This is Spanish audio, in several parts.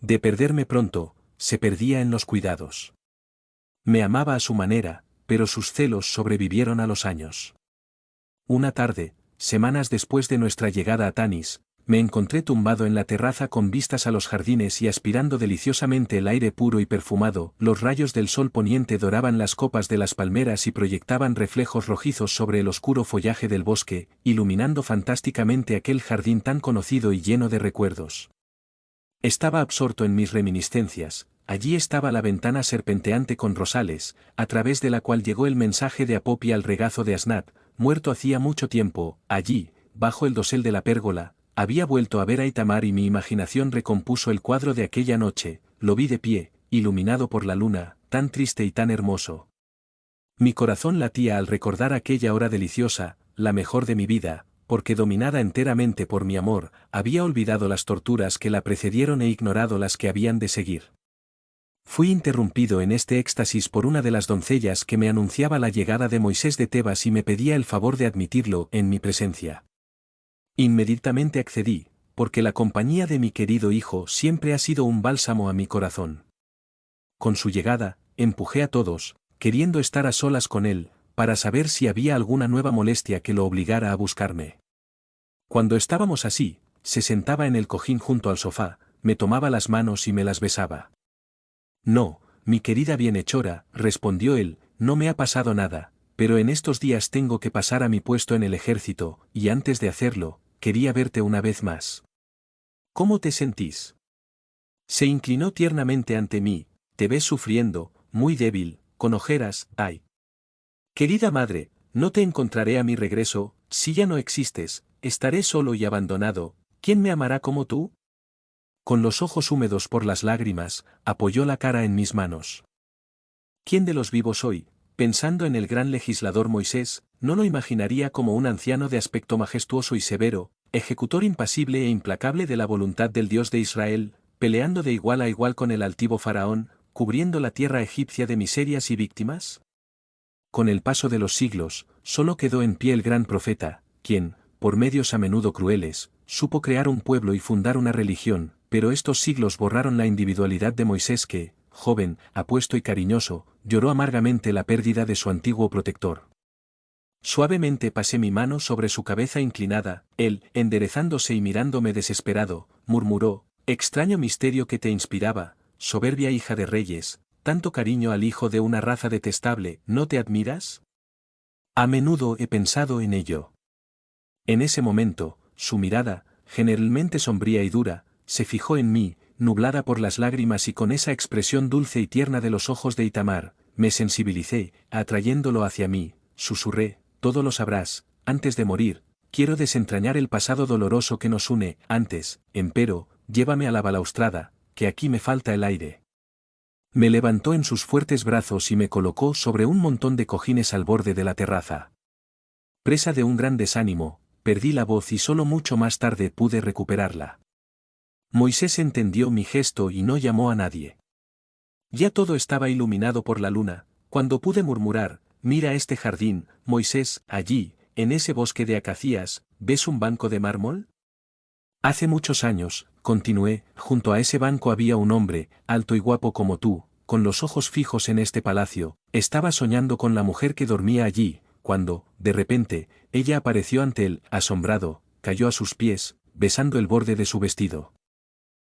De perderme pronto, se perdía en los cuidados. Me amaba a su manera, pero sus celos sobrevivieron a los años. Una tarde, semanas después de nuestra llegada a Tanis, me encontré tumbado en la terraza con vistas a los jardines y aspirando deliciosamente el aire puro y perfumado. Los rayos del sol poniente doraban las copas de las palmeras y proyectaban reflejos rojizos sobre el oscuro follaje del bosque, iluminando fantásticamente aquel jardín tan conocido y lleno de recuerdos. Estaba absorto en mis reminiscencias. Allí estaba la ventana serpenteante con rosales, a través de la cual llegó el mensaje de Apopi al regazo de Asnat, muerto hacía mucho tiempo. Allí, bajo el dosel de la pérgola, había vuelto a ver a Itamar y mi imaginación recompuso el cuadro de aquella noche. Lo vi de pie, iluminado por la luna, tan triste y tan hermoso. Mi corazón latía al recordar aquella hora deliciosa, la mejor de mi vida, porque dominada enteramente por mi amor, había olvidado las torturas que la precedieron e ignorado las que habían de seguir. Fui interrumpido en este éxtasis por una de las doncellas que me anunciaba la llegada de Moisés de Tebas y me pedía el favor de admitirlo en mi presencia. Inmediatamente accedí, porque la compañía de mi querido hijo siempre ha sido un bálsamo a mi corazón. Con su llegada, empujé a todos, queriendo estar a solas con él, para saber si había alguna nueva molestia que lo obligara a buscarme. Cuando estábamos así, se sentaba en el cojín junto al sofá, me tomaba las manos y me las besaba. No, mi querida bienhechora, respondió él, no me ha pasado nada, pero en estos días tengo que pasar a mi puesto en el ejército, y antes de hacerlo, quería verte una vez más. ¿Cómo te sentís? Se inclinó tiernamente ante mí. Te ves sufriendo, muy débil, con ojeras. Ay. Querida madre, no te encontraré a mi regreso. Si ya no existes, estaré solo y abandonado. ¿Quién me amará como tú? Con los ojos húmedos por las lágrimas, apoyó la cara en mis manos. ¿Quién de los vivos hoy, pensando en el gran legislador Moisés, no lo imaginaría como un anciano de aspecto majestuoso y severo, ejecutor impasible e implacable de la voluntad del Dios de Israel, peleando de igual a igual con el altivo faraón, cubriendo la tierra egipcia de miserias y víctimas? Con el paso de los siglos, solo quedó en pie el gran profeta, quien, por medios a menudo crueles, supo crear un pueblo y fundar una religión, pero estos siglos borraron la individualidad de Moisés que, joven, apuesto y cariñoso, lloró amargamente la pérdida de su antiguo protector. Suavemente pasé mi mano sobre su cabeza inclinada, él, enderezándose y mirándome desesperado, murmuró, extraño misterio que te inspiraba, soberbia hija de reyes, tanto cariño al hijo de una raza detestable, ¿no te admiras? A menudo he pensado en ello. En ese momento, su mirada, generalmente sombría y dura, se fijó en mí, nublada por las lágrimas y con esa expresión dulce y tierna de los ojos de Itamar, me sensibilicé, atrayéndolo hacia mí, susurré, todo lo sabrás, antes de morir, quiero desentrañar el pasado doloroso que nos une, antes, empero, llévame a la balaustrada, que aquí me falta el aire. Me levantó en sus fuertes brazos y me colocó sobre un montón de cojines al borde de la terraza. Presa de un gran desánimo, perdí la voz y solo mucho más tarde pude recuperarla. Moisés entendió mi gesto y no llamó a nadie. Ya todo estaba iluminado por la luna, cuando pude murmurar, mira este jardín, Moisés, allí, en ese bosque de acacias, ¿ves un banco de mármol? Hace muchos años, continué, junto a ese banco había un hombre, alto y guapo como tú, con los ojos fijos en este palacio, estaba soñando con la mujer que dormía allí, cuando, de repente, ella apareció ante él, asombrado, cayó a sus pies, besando el borde de su vestido.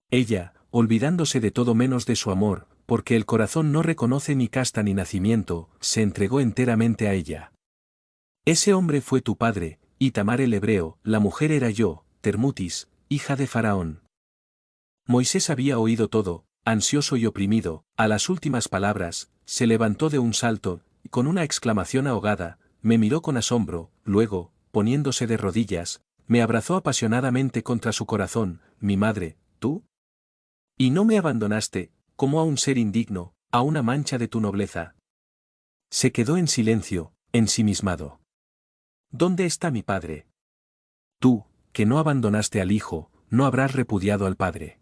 Ella, olvidándose de todo menos de su amor, porque el corazón no reconoce ni casta ni nacimiento, se entregó enteramente a ella. Ese hombre fue tu padre, Itamar el hebreo, la mujer era yo, Termutis, hija de Faraón. Moisés había oído todo, ansioso y oprimido, a las últimas palabras, se levantó de un salto, y con una exclamación ahogada, me miró con asombro, luego, poniéndose de rodillas, me abrazó apasionadamente contra su corazón, mi madre, ¿tú? Y no me abandonaste, como a un ser indigno, a una mancha de tu nobleza. Se quedó en silencio, ensimismado. ¿Dónde está mi padre? Tú, que no abandonaste al hijo, no habrás repudiado al padre.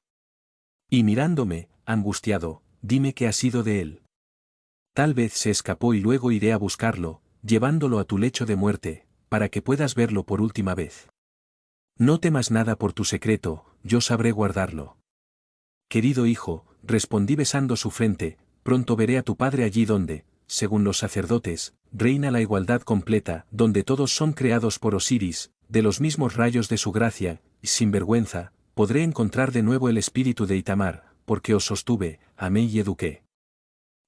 Y mirándome, angustiado, dime qué ha sido de él. Tal vez se escapó y luego iré a buscarlo, llevándolo a tu lecho de muerte, para que puedas verlo por última vez. No temas nada por tu secreto, yo sabré guardarlo. Querido hijo, respondí besando su frente, pronto veré a tu padre allí donde, según los sacerdotes, reina la igualdad completa, donde todos son creados por Osiris, de los mismos rayos de su gracia, y sin vergüenza, podré encontrar de nuevo el espíritu de Itamar, porque os sostuve, amé y eduqué.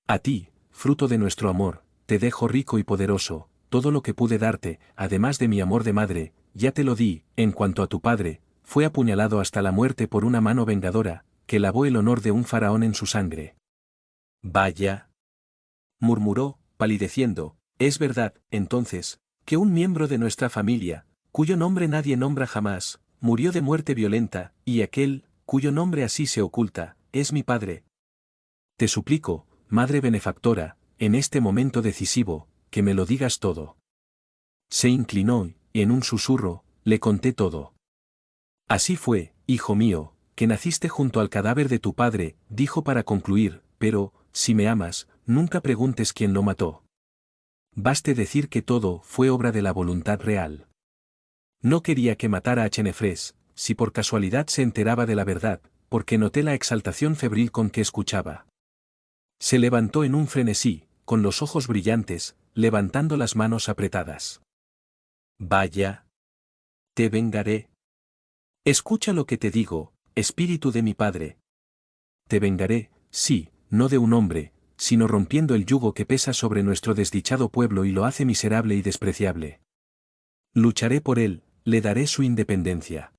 A ti, fruto de nuestro amor, te dejo rico y poderoso, todo lo que pude darte, además de mi amor de madre, ya te lo di. En cuanto a tu padre, fue apuñalado hasta la muerte por una mano vengadora, que lavó el honor de un faraón en su sangre. Vaya, murmuró, palideciendo, es verdad, entonces, que un miembro de nuestra familia, cuyo nombre nadie nombra jamás, murió de muerte violenta, y aquel, cuyo nombre así se oculta, es mi padre. Te suplico, madre benefactora, en este momento decisivo, que me lo digas todo. Se inclinó y, en un susurro, le conté todo. Así fue, hijo mío, que naciste junto al cadáver de tu padre, dijo para concluir, pero, si me amas, nunca preguntes quién lo mató. Baste decir que todo fue obra de la voluntad real. No quería que matara a Chenefres, si por casualidad se enteraba de la verdad, porque noté la exaltación febril con que escuchaba. Se levantó en un frenesí, con los ojos brillantes, levantando las manos apretadas. Vaya. Te vengaré. Escucha lo que te digo, espíritu de mi padre. Te vengaré, sí, no de un hombre, sino rompiendo el yugo que pesa sobre nuestro desdichado pueblo y lo hace miserable y despreciable. Lucharé por él, le daré su independencia.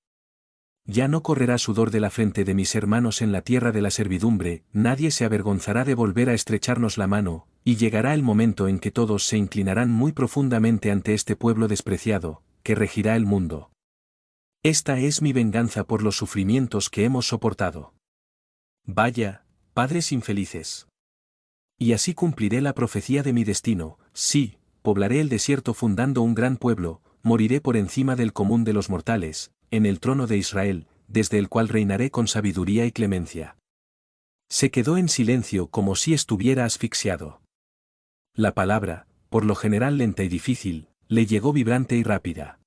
Ya no correrá sudor de la frente de mis hermanos en la tierra de la servidumbre, nadie se avergonzará de volver a estrecharnos la mano, y llegará el momento en que todos se inclinarán muy profundamente ante este pueblo despreciado, que regirá el mundo. Esta es mi venganza por los sufrimientos que hemos soportado. Vaya, padres infelices. Y así cumpliré la profecía de mi destino, sí, poblaré el desierto fundando un gran pueblo, moriré por encima del común de los mortales, en el trono de Israel, desde el cual reinaré con sabiduría y clemencia. Se quedó en silencio como si estuviera asfixiado. La palabra, por lo general lenta y difícil, le llegó vibrante y rápida.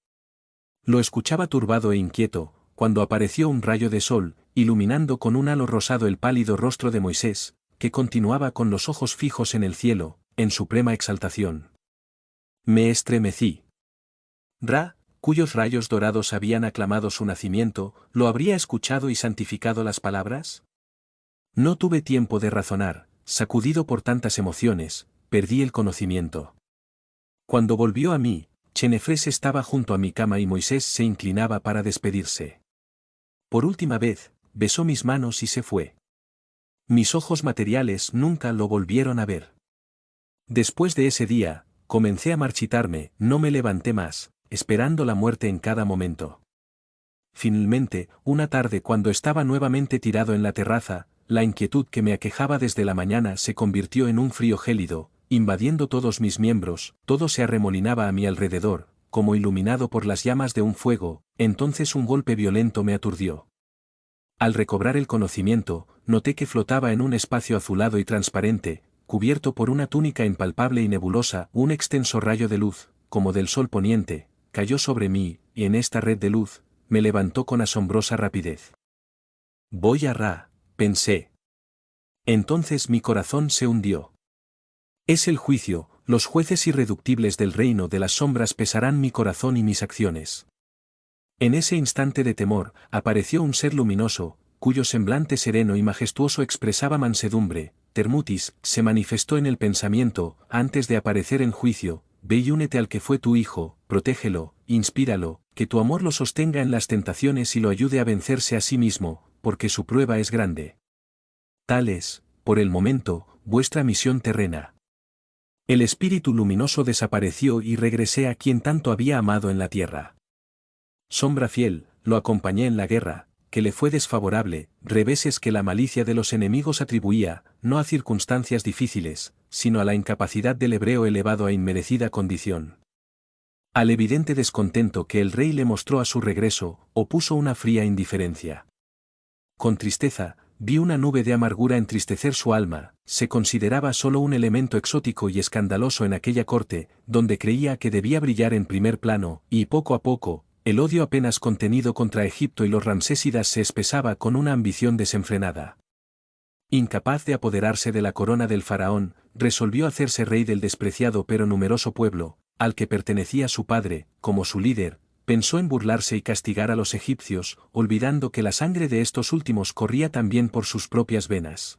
Lo escuchaba turbado e inquieto, cuando apareció un rayo de sol, iluminando con un halo rosado el pálido rostro de Moisés, que continuaba con los ojos fijos en el cielo, en suprema exaltación. Me estremecí. Ra, cuyos rayos dorados habían aclamado su nacimiento, ¿lo habría escuchado y santificado las palabras? No tuve tiempo de razonar, sacudido por tantas emociones, perdí el conocimiento. Cuando volvió a mí, Chenefres estaba junto a mi cama y Moisés se inclinaba para despedirse. Por última vez, besó mis manos y se fue. Mis ojos materiales nunca lo volvieron a ver. Después de ese día, comencé a marchitarme, no me levanté más, esperando la muerte en cada momento. Finalmente, una tarde cuando estaba nuevamente tirado en la terraza, la inquietud que me aquejaba desde la mañana se convirtió en un frío gélido, invadiendo todos mis miembros, todo se arremolinaba a mi alrededor, como iluminado por las llamas de un fuego, entonces un golpe violento me aturdió. Al recobrar el conocimiento, noté que flotaba en un espacio azulado y transparente, cubierto por una túnica impalpable y nebulosa, un extenso rayo de luz, como del sol poniente, cayó sobre mí, y en esta red de luz, me levantó con asombrosa rapidez. Voy a Ra, pensé. Entonces mi corazón se hundió. Es el juicio, los jueces irreductibles del reino de las sombras pesarán mi corazón y mis acciones. En ese instante de temor, apareció un ser luminoso, cuyo semblante sereno y majestuoso expresaba mansedumbre. Termutis se manifestó en el pensamiento, antes de aparecer en juicio. Ve y únete al que fue tu hijo, protégelo, inspíralo, que tu amor lo sostenga en las tentaciones y lo ayude a vencerse a sí mismo, porque su prueba es grande. Tal es, por el momento, vuestra misión terrena. El espíritu luminoso desapareció y regresé a quien tanto había amado en la tierra. Sombra fiel, lo acompañé en la guerra, que le fue desfavorable, reveses que la malicia de los enemigos atribuía, no a circunstancias difíciles, sino a la incapacidad del hebreo elevado a inmerecida condición. Al evidente descontento que el rey le mostró a su regreso, opuso una fría indiferencia. Con tristeza, vi una nube de amargura entristecer su alma, se consideraba solo un elemento exótico y escandaloso en aquella corte, donde creía que debía brillar en primer plano, y poco a poco, el odio apenas contenido contra Egipto y los ramsésidas se espesaba con una ambición desenfrenada. Incapaz de apoderarse de la corona del faraón, resolvió hacerse rey del despreciado pero numeroso pueblo, al que pertenecía su padre, como su líder. Pensó en burlarse y castigar a los egipcios, olvidando que la sangre de estos últimos corría también por sus propias venas.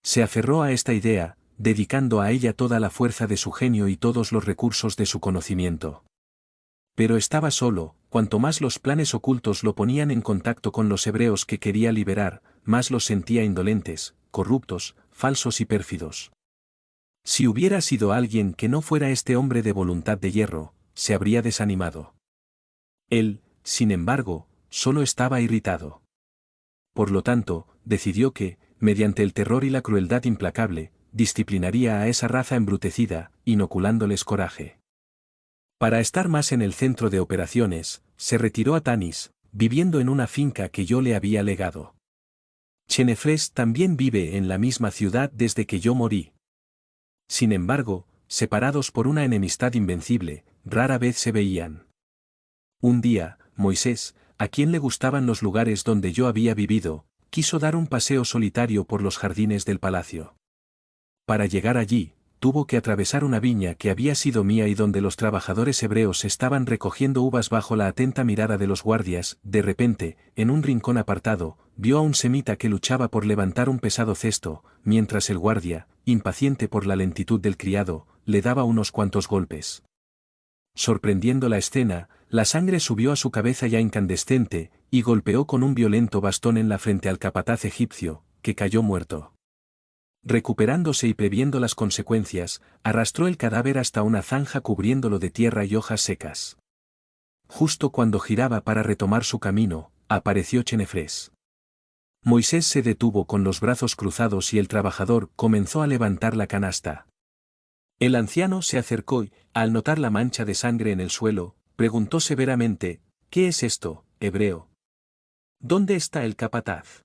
Se aferró a esta idea, dedicando a ella toda la fuerza de su genio y todos los recursos de su conocimiento. Pero estaba solo, cuanto más los planes ocultos lo ponían en contacto con los hebreos que quería liberar, más los sentía indolentes, corruptos, falsos y pérfidos. Si hubiera sido alguien que no fuera este hombre de voluntad de hierro, se habría desanimado. Él, sin embargo, solo estaba irritado. Por lo tanto, decidió que, mediante el terror y la crueldad implacable, disciplinaría a esa raza embrutecida, inoculándoles coraje. Para estar más en el centro de operaciones, se retiró a Tanis, viviendo en una finca que yo le había legado. Chenefres también vive en la misma ciudad desde que yo morí. Sin embargo, separados por una enemistad invencible, rara vez se veían. Un día, Moisés, a quien le gustaban los lugares donde yo había vivido, quiso dar un paseo solitario por los jardines del palacio. Para llegar allí, tuvo que atravesar una viña que había sido mía y donde los trabajadores hebreos estaban recogiendo uvas bajo la atenta mirada de los guardias. De repente, en un rincón apartado, vio a un semita que luchaba por levantar un pesado cesto, mientras el guardia, impaciente por la lentitud del criado, le daba unos cuantos golpes. Sorprendiendo la escena, la sangre subió a su cabeza ya incandescente, y golpeó con un violento bastón en la frente al capataz egipcio, que cayó muerto. Recuperándose y previendo las consecuencias, arrastró el cadáver hasta una zanja cubriéndolo de tierra y hojas secas. Justo cuando giraba para retomar su camino, apareció Chenefres. Moisés se detuvo con los brazos cruzados y el trabajador comenzó a levantar la canasta. El anciano se acercó y, al notar la mancha de sangre en el suelo, preguntó severamente: «¿Qué es esto, hebreo? ¿Dónde está el capataz?».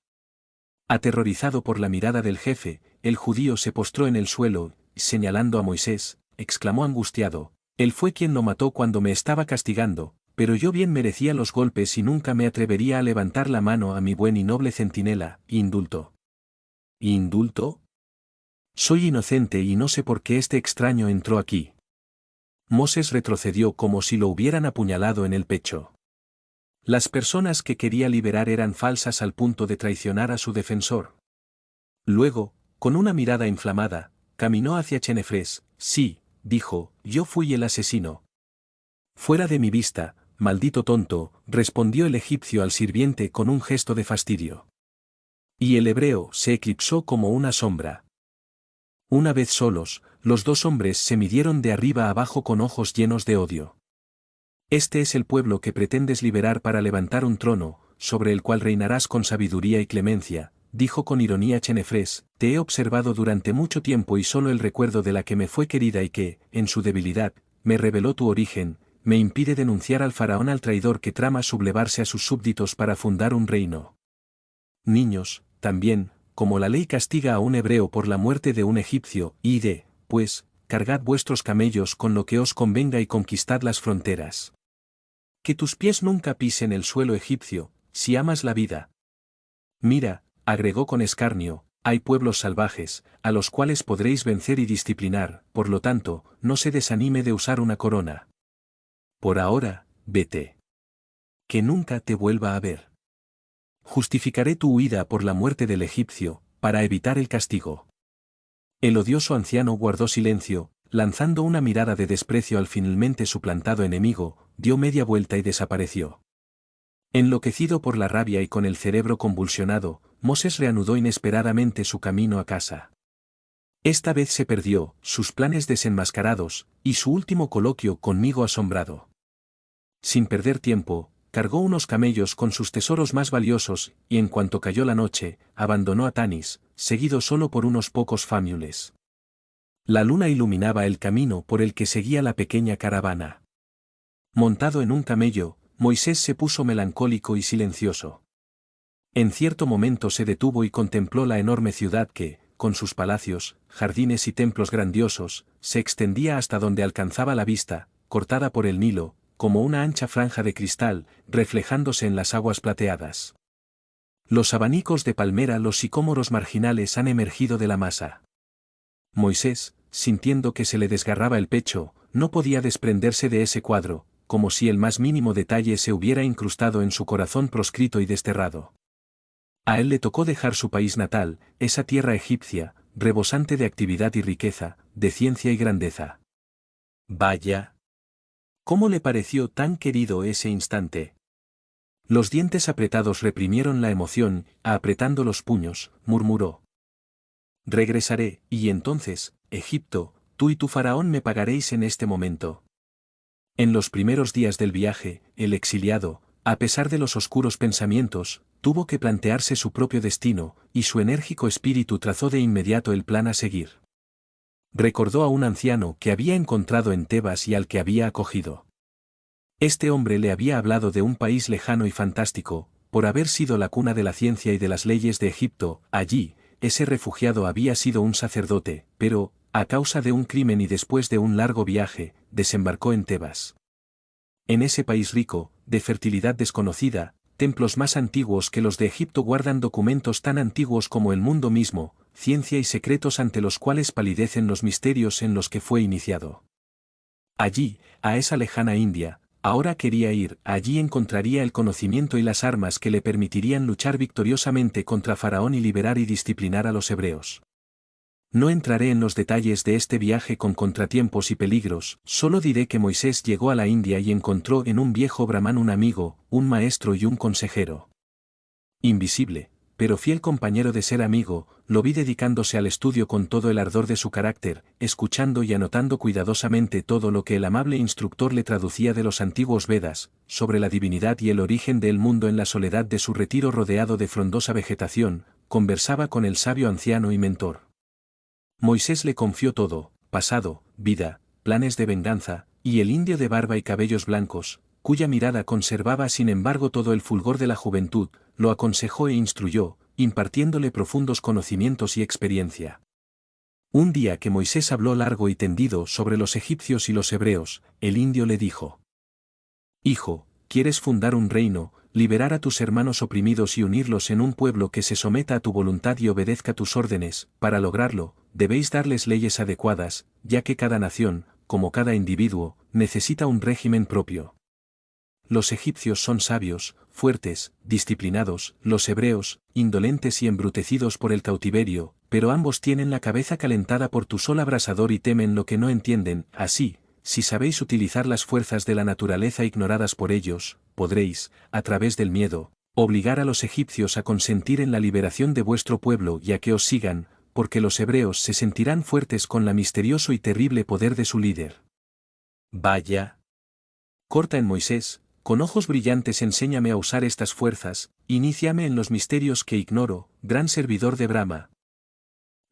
Aterrorizado por la mirada del jefe, el judío se postró en el suelo, y señalando a Moisés, exclamó angustiado: «Él fue quien lo mató cuando me estaba castigando, pero yo bien merecía los golpes y nunca me atrevería a levantar la mano a mi buen y noble centinela». «¿Indulto? ¿Indulto? Soy inocente y no sé por qué este extraño entró aquí». Moses retrocedió como si lo hubieran apuñalado en el pecho. Las personas que quería liberar eran falsas al punto de traicionar a su defensor. Luego, con una mirada inflamada, caminó hacia Chenefres. «Sí», dijo, «yo fui el asesino». «Fuera de mi vista, maldito tonto», respondió el egipcio al sirviente con un gesto de fastidio. Y el hebreo se eclipsó como una sombra. Una vez solos, los dos hombres se midieron de arriba a abajo con ojos llenos de odio. «Este es el pueblo que pretendes liberar para levantar un trono, sobre el cual reinarás con sabiduría y clemencia», dijo con ironía Chenefres. «Te he observado durante mucho tiempo y solo el recuerdo de la que me fue querida y que, en su debilidad, me reveló tu origen, me impide denunciar al faraón al traidor que trama sublevarse a sus súbditos para fundar un reino. Niños, también, como la ley castiga a un hebreo por la muerte de un egipcio, id, pues, cargad vuestros camellos con lo que os convenga y conquistad las fronteras. Que tus pies nunca pisen el suelo egipcio, si amas la vida». «Mira», agregó con escarnio, «hay pueblos salvajes, a los cuales podréis vencer y disciplinar, por lo tanto, no se desanime de usar una corona. Por ahora, vete. Que nunca te vuelva a ver. Justificaré tu huida por la muerte del egipcio, para evitar el castigo». El odioso anciano guardó silencio, lanzando una mirada de desprecio al finalmente suplantado enemigo, dio media vuelta y desapareció. Enloquecido por la rabia y con el cerebro convulsionado, Moses reanudó inesperadamente su camino a casa. Esta vez se perdió, sus planes desenmascarados, y su último coloquio conmigo asombrado. Sin perder tiempo, cargó unos camellos con sus tesoros más valiosos, y en cuanto cayó la noche, abandonó a Tanis, seguido solo por unos pocos fámules. La luna iluminaba el camino por el que seguía la pequeña caravana. Montado en un camello, Moisés se puso melancólico y silencioso. En cierto momento se detuvo y contempló la enorme ciudad que, con sus palacios, jardines y templos grandiosos, se extendía hasta donde alcanzaba la vista, cortada por el Nilo, como una ancha franja de cristal, reflejándose en las aguas plateadas. Los abanicos de palmera, los sicómoros marginales han emergido de la masa. Moisés, sintiendo que se le desgarraba el pecho, no podía desprenderse de ese cuadro, como si el más mínimo detalle se hubiera incrustado en su corazón proscrito y desterrado. A él le tocó dejar su país natal, esa tierra egipcia, rebosante de actividad y riqueza, de ciencia y grandeza. Vaya. ¿Cómo le pareció tan querido ese instante? Los dientes apretados reprimieron la emoción, apretando los puños, murmuró. Regresaré, y entonces, Egipto, tú y tu faraón me pagaréis en este momento. En los primeros días del viaje, el exiliado, a pesar de los oscuros pensamientos, tuvo que plantearse su propio destino, y su enérgico espíritu trazó de inmediato el plan a seguir. Recordó a un anciano que había encontrado en Tebas y al que había acogido. Este hombre le había hablado de un país lejano y fantástico, por haber sido la cuna de la ciencia y de las leyes de Egipto. Allí, ese refugiado había sido un sacerdote, pero, a causa de un crimen y después de un largo viaje, desembarcó en Tebas. En ese país rico, de fertilidad desconocida, templos más antiguos que los de Egipto guardan documentos tan antiguos como el mundo mismo, ciencia y secretos ante los cuales palidecen los misterios en los que fue iniciado. Allí, a esa lejana India, ahora quería ir, allí encontraría el conocimiento y las armas que le permitirían luchar victoriosamente contra Faraón y liberar y disciplinar a los hebreos. No entraré en los detalles de este viaje con contratiempos y peligros, solo diré que Moisés llegó a la India y encontró en un viejo brahmán un amigo, un maestro y un consejero. Invisible, pero fiel compañero de ser amigo, lo vi dedicándose al estudio con todo el ardor de su carácter, escuchando y anotando cuidadosamente todo lo que el amable instructor le traducía de los antiguos Vedas, sobre la divinidad y el origen del mundo. En la soledad de su retiro rodeado de frondosa vegetación, conversaba con el sabio anciano y mentor. Moisés le confió todo, pasado, vida, planes de venganza, y el indio de barba y cabellos blancos, cuya mirada conservaba sin embargo todo el fulgor de la juventud, lo aconsejó e instruyó, impartiéndole profundos conocimientos y experiencia. Un día que Moisés habló largo y tendido sobre los egipcios y los hebreos, el indio le dijo: Hijo, ¿quieres fundar un reino, liberar a tus hermanos oprimidos y unirlos en un pueblo que se someta a tu voluntad y obedezca tus órdenes? Para lograrlo, debéis darles leyes adecuadas, ya que cada nación, como cada individuo, necesita un régimen propio. Los egipcios son sabios, fuertes, disciplinados, los hebreos, indolentes y embrutecidos por el cautiverio, pero ambos tienen la cabeza calentada por tu sol abrasador y temen lo que no entienden. Así, si sabéis utilizar las fuerzas de la naturaleza ignoradas por ellos, podréis, a través del miedo, obligar a los egipcios a consentir en la liberación de vuestro pueblo y a que os sigan, porque los hebreos se sentirán fuertes con la misterioso y terrible poder de su líder. Vaya. Corta en Moisés, con ojos brillantes enséñame a usar estas fuerzas, iníciame en los misterios que ignoro, gran servidor de Brahma.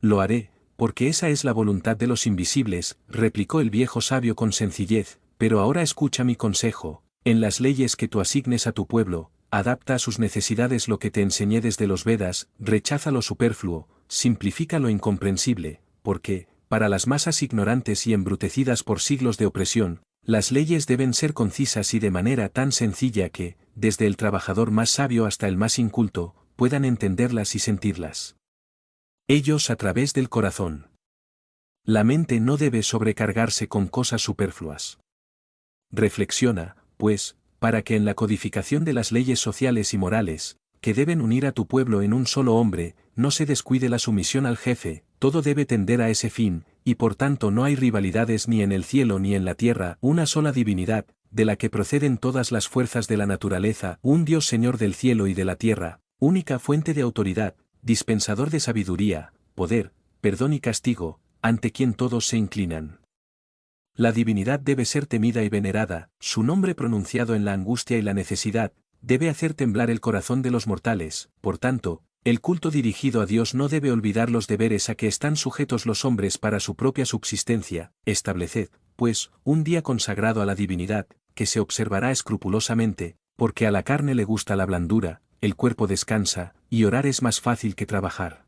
Lo haré, porque esa es la voluntad de los invisibles, replicó el viejo sabio con sencillez, pero ahora escucha mi consejo, en las leyes que tú asignes a tu pueblo, adapta a sus necesidades lo que te enseñé desde los Vedas, rechaza lo superfluo, simplifica lo incomprensible, porque, para las masas ignorantes y embrutecidas por siglos de opresión, las leyes deben ser concisas y de manera tan sencilla que, desde el trabajador más sabio hasta el más inculto, puedan entenderlas y sentirlas. Ellos a través del corazón. La mente no debe sobrecargarse con cosas superfluas. Reflexiona, pues, para que en la codificación de las leyes sociales y morales, que deben unir a tu pueblo en un solo hombre, no se descuide la sumisión al jefe, todo debe tender a ese fin, y por tanto no hay rivalidades ni en el cielo ni en la tierra, una sola divinidad, de la que proceden todas las fuerzas de la naturaleza, un Dios Señor del cielo y de la tierra, única fuente de autoridad, dispensador de sabiduría, poder, perdón y castigo, ante quien todos se inclinan. La divinidad debe ser temida y venerada, su nombre pronunciado en la angustia y la necesidad, debe hacer temblar el corazón de los mortales. Por tanto, el culto dirigido a Dios no debe olvidar los deberes a que están sujetos los hombres para su propia subsistencia. Estableced, pues, un día consagrado a la divinidad, que se observará escrupulosamente, porque a la carne le gusta la blandura, el cuerpo descansa, y orar es más fácil que trabajar.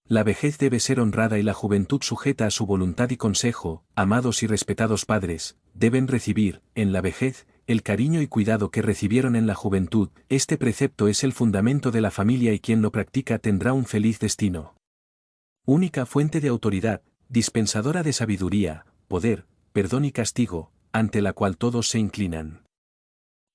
La vejez debe ser honrada y la juventud sujeta a su voluntad y consejo. Amados y respetados padres, deben recibir, en la vejez, el cariño y cuidado que recibieron en la juventud, este precepto es el fundamento de la familia y quien lo practica tendrá un feliz destino. Única fuente de autoridad, dispensadora de sabiduría, poder, perdón y castigo, ante la cual todos se inclinan.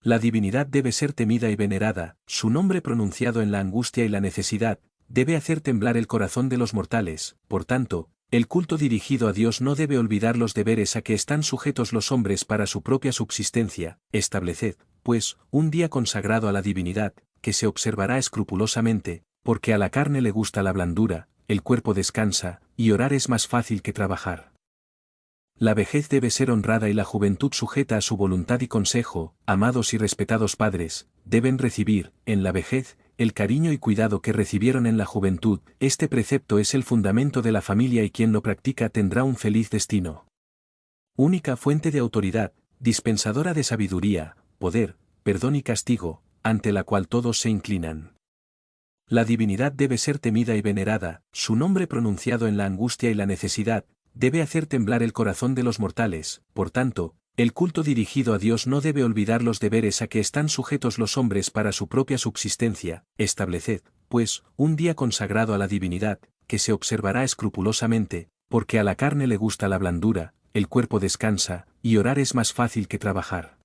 La divinidad debe ser temida y venerada, su nombre pronunciado en la angustia y la necesidad, debe hacer temblar el corazón de los mortales, por tanto, el culto dirigido a Dios no debe olvidar los deberes a que están sujetos los hombres para su propia subsistencia. Estableced, pues, un día consagrado a la divinidad, que se observará escrupulosamente, porque a la carne le gusta la blandura, el cuerpo descansa, y orar es más fácil que trabajar. La vejez debe ser honrada y la juventud sujeta a su voluntad y consejo. Amados y respetados padres, deben recibir, en la vejez, el cariño y cuidado que recibieron en la juventud. Este precepto es el fundamento de la familia y quien lo practica tendrá un feliz destino. Única fuente de autoridad, dispensadora de sabiduría, poder, perdón y castigo, ante la cual todos se inclinan. La divinidad debe ser temida y venerada, su nombre pronunciado en la angustia y la necesidad, debe hacer temblar el corazón de los mortales. Por tanto, el culto dirigido a Dios no debe olvidar los deberes a que están sujetos los hombres para su propia subsistencia. Estableced, pues, un día consagrado a la divinidad, que se observará escrupulosamente, porque a la carne le gusta la blandura, el cuerpo descansa, y orar es más fácil que trabajar.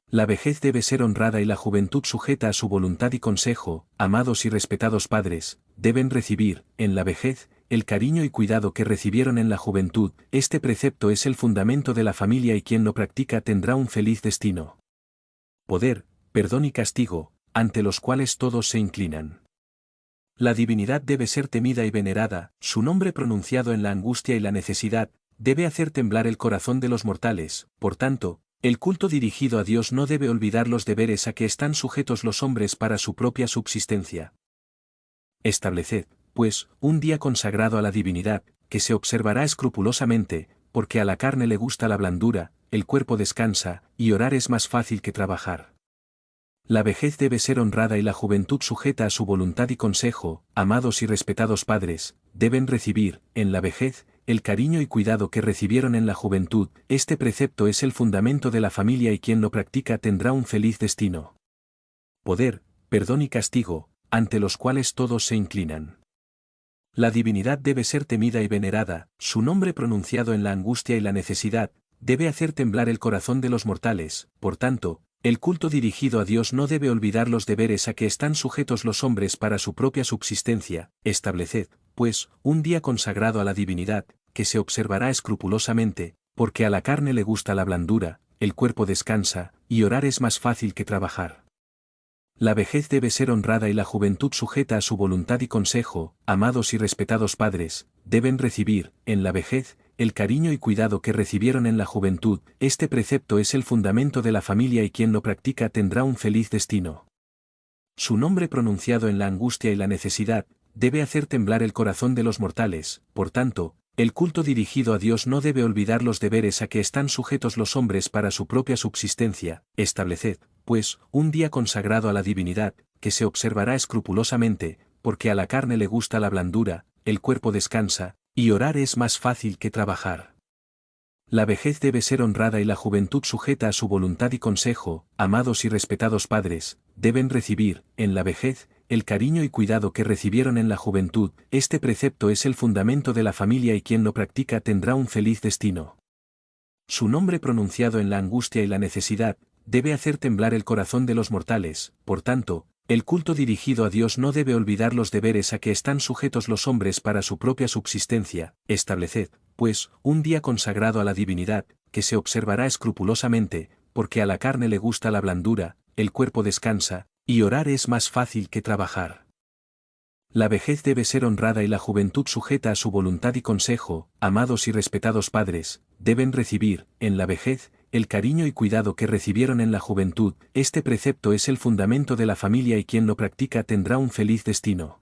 La vejez debe ser honrada y la juventud sujeta a su voluntad y consejo. Amados y respetados padres, deben recibir, en la vejez, el cariño y cuidado que recibieron en la juventud. Este precepto es el fundamento de la familia y quien lo practica tendrá un feliz destino. Poder, perdón y castigo, ante los cuales todos se inclinan. La divinidad debe ser temida y venerada, su nombre pronunciado en la angustia y la necesidad, debe hacer temblar el corazón de los mortales. Por tanto, el culto dirigido a Dios no debe olvidar los deberes a que están sujetos los hombres para su propia subsistencia. Estableced, pues, un día consagrado a la divinidad, que se observará escrupulosamente, porque a la carne le gusta la blandura, el cuerpo descansa, y orar es más fácil que trabajar. La vejez debe ser honrada y la juventud sujeta a su voluntad y consejo. Amados y respetados padres, deben recibir, en la vejez, el cariño y cuidado que recibieron en la juventud. Este precepto es el fundamento de la familia y quien lo practica tendrá un feliz destino. Poder, perdón y castigo, ante los cuales todos se inclinan. La divinidad debe ser temida y venerada, su nombre pronunciado en la angustia y la necesidad, debe hacer temblar el corazón de los mortales. Por tanto, el culto dirigido a Dios no debe olvidar los deberes a que están sujetos los hombres para su propia subsistencia. Estableced, pues, un día consagrado a la divinidad, que se observará escrupulosamente, porque a la carne le gusta la blandura, el cuerpo descansa, y orar es más fácil que trabajar. La vejez debe ser honrada y la juventud sujeta a su voluntad y consejo. Amados y respetados padres, deben recibir, en la vejez, el cariño y cuidado que recibieron en la juventud. Este precepto es el fundamento de la familia y quien lo practica tendrá un feliz destino. Su nombre pronunciado en la angustia y la necesidad, debe hacer temblar el corazón de los mortales. Por tanto, el culto dirigido a Dios no debe olvidar los deberes a que están sujetos los hombres para su propia subsistencia. Estableced, pues, un día consagrado a la divinidad, que se observará escrupulosamente, porque a la carne le gusta la blandura, el cuerpo descansa, y orar es más fácil que trabajar. La vejez debe ser honrada y la juventud sujeta a su voluntad y consejo. Amados y respetados padres, deben recibir, en la vejez, el cariño y cuidado que recibieron en la juventud. Este precepto es el fundamento de la familia y quien lo practica tendrá un feliz destino. Su nombre pronunciado en la angustia y la necesidad, debe hacer temblar el corazón de los mortales. Por tanto, el culto dirigido a Dios no debe olvidar los deberes a que están sujetos los hombres para su propia subsistencia. Estableced, pues, un día consagrado a la divinidad, que se observará escrupulosamente, porque a la carne le gusta la blandura, el cuerpo descansa, y orar es más fácil que trabajar. La vejez debe ser honrada y la juventud sujeta a su voluntad y consejo. Amados y respetados padres, deben recibir, en la vejez, el cariño y cuidado que recibieron en la juventud. Este precepto es el fundamento de la familia y quien lo practica tendrá un feliz destino.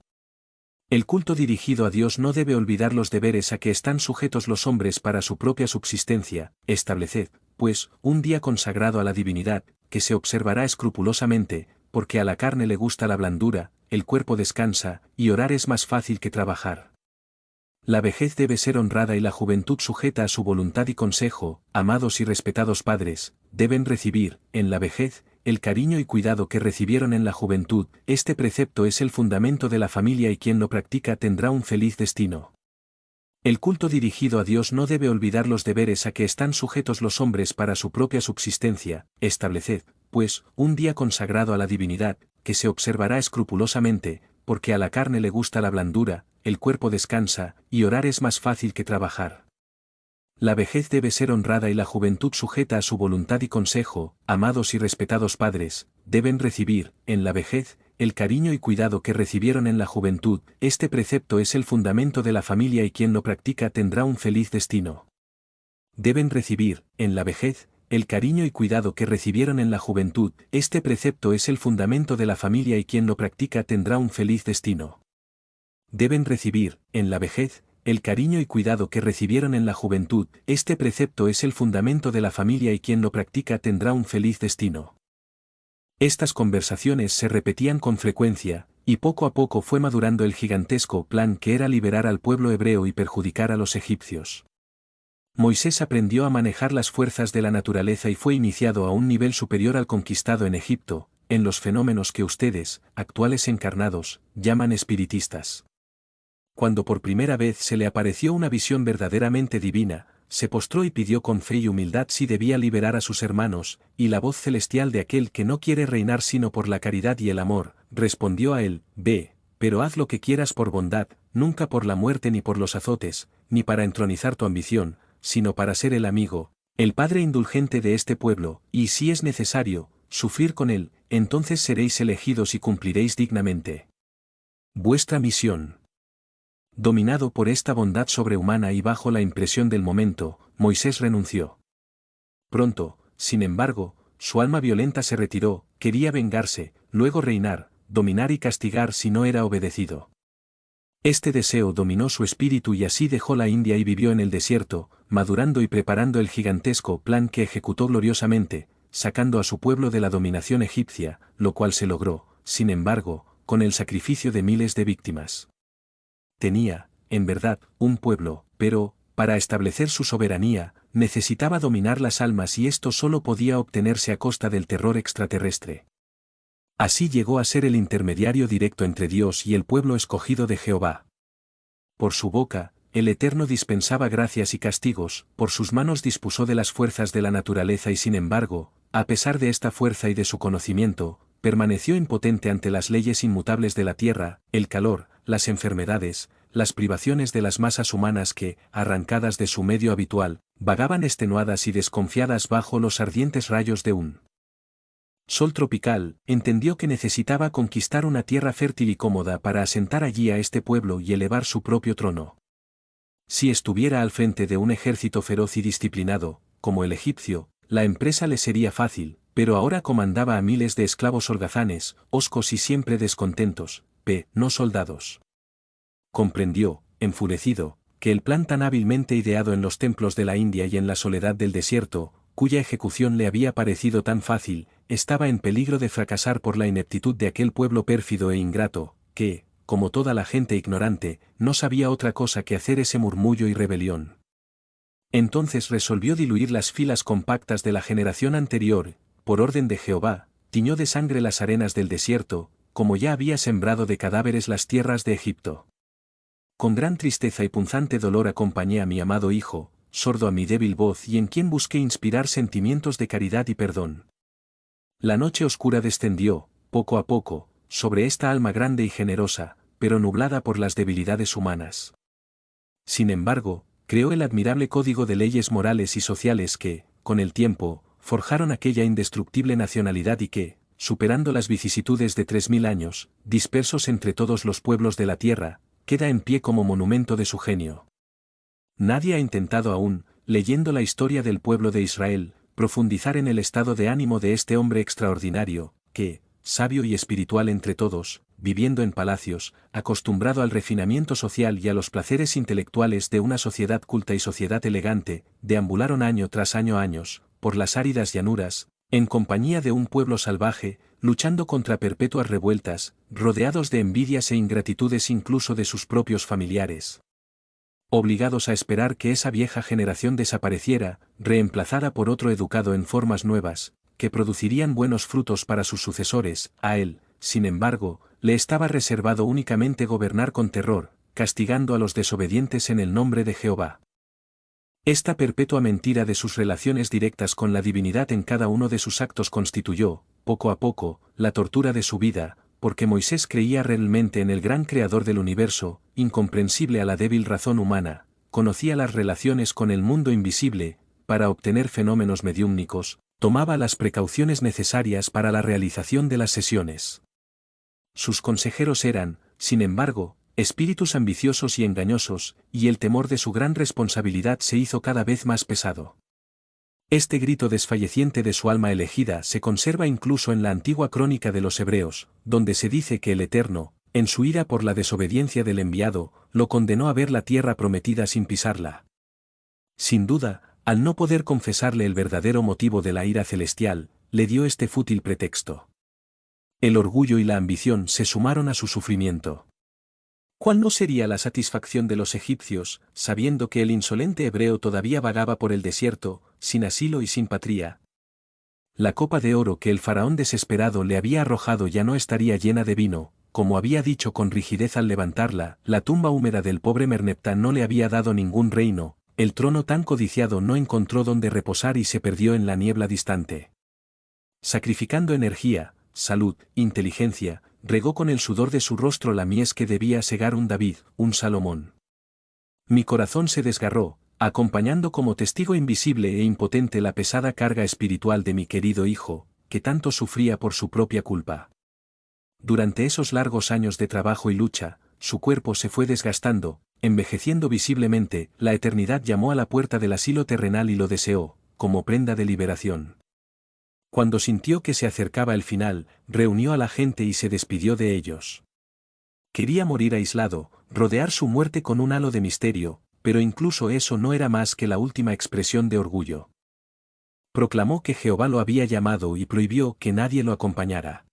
El culto dirigido a Dios no debe olvidar los deberes a que están sujetos los hombres para su propia subsistencia. Estableced, pues, un día consagrado a la divinidad, que se observará escrupulosamente, porque a la carne le gusta la blandura, el cuerpo descansa, y orar es más fácil que trabajar. La vejez debe ser honrada y la juventud sujeta a su voluntad y consejo. Amados y respetados padres, deben recibir, en la vejez, el cariño y cuidado que recibieron en la juventud. Este precepto es el fundamento de la familia y quien lo practica tendrá un feliz destino. El culto dirigido a Dios no debe olvidar los deberes a que están sujetos los hombres para su propia subsistencia. Estableced, pues, un día consagrado a la divinidad, que se observará escrupulosamente, porque a la carne le gusta la blandura, el cuerpo descansa, y orar es más fácil que trabajar. La vejez debe ser honrada y la juventud sujeta a su voluntad y consejo. Amados y respetados padres, deben recibir, en la vejez, el cariño y cuidado que recibieron en la juventud. Este precepto es el fundamento de la familia y quien lo practica tendrá un feliz destino. Deben recibir, en la vejez, el cariño y cuidado que recibieron en la juventud. Este precepto es el fundamento de la familia y quien lo practica tendrá un feliz destino. Deben recibir, en la vejez, el cariño y cuidado que recibieron en la juventud. Este precepto es el fundamento de la familia y quien lo practica tendrá un feliz destino. Estas conversaciones se repetían con frecuencia, y poco a poco fue madurando el gigantesco plan que era liberar al pueblo hebreo y perjudicar a los egipcios. Moisés aprendió a manejar las fuerzas de la naturaleza y fue iniciado a un nivel superior al conquistado en Egipto, en los fenómenos que ustedes, actuales encarnados, llaman espiritistas. Cuando por primera vez se le apareció una visión verdaderamente divina, se postró y pidió con fe y humildad si debía liberar a sus hermanos, y la voz celestial de aquel que no quiere reinar sino por la caridad y el amor, respondió a él: ve, pero haz lo que quieras por bondad, nunca por la muerte ni por los azotes, ni para entronizar tu ambición, sino para ser el amigo, el Padre indulgente de este pueblo, y si es necesario, sufrir con él, entonces seréis elegidos y cumpliréis dignamente vuestra misión. Dominado por esta bondad sobrehumana y bajo la impresión del momento, Moisés renunció. Pronto, sin embargo, su alma violenta se retiró, quería vengarse, luego reinar, dominar y castigar si no era obedecido. Este deseo dominó su espíritu y así dejó la India y vivió en el desierto, madurando y preparando el gigantesco plan que ejecutó gloriosamente, sacando a su pueblo de la dominación egipcia, lo cual se logró, sin embargo, con el sacrificio de miles de víctimas. Tenía, en verdad, un pueblo, pero, para establecer su soberanía, necesitaba dominar las almas y esto solo podía obtenerse a costa del terror extraterrestre. Así llegó a ser el intermediario directo entre Dios y el pueblo escogido de Jehová. Por su boca, el Eterno dispensaba gracias y castigos, por sus manos dispuso de las fuerzas de la naturaleza y sin embargo, a pesar de esta fuerza y de su conocimiento, permaneció impotente ante las leyes inmutables de la tierra, el calor, las enfermedades, las privaciones de las masas humanas que, arrancadas de su medio habitual, vagaban extenuadas y desconfiadas bajo los ardientes rayos de un sol tropical. Entendió que necesitaba conquistar una tierra fértil y cómoda para asentar allí a este pueblo y elevar su propio trono. Si estuviera al frente de un ejército feroz y disciplinado, como el egipcio, la empresa le sería fácil, pero ahora comandaba a miles de esclavos holgazanes, hoscos y siempre descontentos, no soldados. Comprendió, enfurecido, que el plan tan hábilmente ideado en los templos de la India y en la soledad del desierto, cuya ejecución le había parecido tan fácil, estaba en peligro de fracasar por la ineptitud de aquel pueblo pérfido e ingrato, que, como toda la gente ignorante, no sabía otra cosa que hacer ese murmullo y rebelión. Entonces resolvió diluir las filas compactas de la generación anterior, por orden de Jehová, tiñó de sangre las arenas del desierto, como ya había sembrado de cadáveres las tierras de Egipto. Con gran tristeza y punzante dolor acompañé a mi amado hijo, sordo a mi débil voz y en quien busqué inspirar sentimientos de caridad y perdón. La noche oscura descendió, poco a poco, sobre esta alma grande y generosa, pero nublada por las debilidades humanas. Sin embargo, creó el admirable código de leyes morales y sociales que, con el tiempo, forjaron aquella indestructible nacionalidad y que, superando las vicisitudes de 3000 años, dispersos entre todos los pueblos de la tierra, queda en pie como monumento de su genio. Nadie ha intentado aún, leyendo la historia del pueblo de Israel, profundizar en el estado de ánimo de este hombre extraordinario, que, sabio y espiritual entre todos, viviendo en palacios, acostumbrado al refinamiento social y a los placeres intelectuales de una sociedad culta y sociedad elegante, deambularon año tras años, por las áridas llanuras, en compañía de un pueblo salvaje, luchando contra perpetuas revueltas, rodeados de envidias e ingratitudes incluso de sus propios familiares. obligados a esperar que esa vieja generación desapareciera, reemplazada por otro educado en formas nuevas, que producirían buenos frutos para sus sucesores. A él, sin embargo, le estaba reservado únicamente gobernar con terror, castigando a los desobedientes en el nombre de Jehová. Esta perpetua mentira de sus relaciones directas con la divinidad en cada uno de sus actos constituyó, poco a poco, la tortura de su vida, porque Moisés creía realmente en el gran creador del universo, incomprensible a la débil razón humana, conocía las relaciones con el mundo invisible, para obtener fenómenos mediúmnicos, tomaba las precauciones necesarias para la realización de las sesiones. Sus consejeros eran, sin embargo, espíritus ambiciosos y engañosos, y el temor de su gran responsabilidad se hizo cada vez más pesado. Este grito desfalleciente de su alma elegida se conserva incluso en la antigua crónica de los Hebreos, donde se dice que el Eterno, en su ira por la desobediencia del enviado, lo condenó a ver la tierra prometida sin pisarla. Sin duda, al no poder confesarle el verdadero motivo de la ira celestial, le dio este fútil pretexto. El orgullo y la ambición se sumaron a su sufrimiento. ¿Cuál no sería la satisfacción de los egipcios, sabiendo que el insolente hebreo todavía vagaba por el desierto, sin asilo y sin patria? La copa de oro que el faraón desesperado le había arrojado ya no estaría llena de vino, como había dicho con rigidez al levantarla. La tumba húmeda del pobre Merneptah no le había dado ningún reino, el trono tan codiciado no encontró donde reposar y se perdió en la niebla distante. Sacrificando energía, salud, inteligencia, regó con el sudor de su rostro la mies que debía segar un David, un Salomón. Mi corazón se desgarró, acompañando como testigo invisible e impotente la pesada carga espiritual de mi querido hijo, que tanto sufría por su propia culpa. Durante esos largos años de trabajo y lucha, su cuerpo se fue desgastando, envejeciendo visiblemente. La eternidad llamó a la puerta del asilo terrenal y lo deseó, como prenda de liberación. Cuando sintió que se acercaba el final, reunió a la gente y se despidió de ellos. Quería morir aislado, rodear su muerte con un halo de misterio, pero incluso eso no era más que la última expresión de orgullo. Proclamó que Jehová lo había llamado y prohibió que nadie lo acompañara.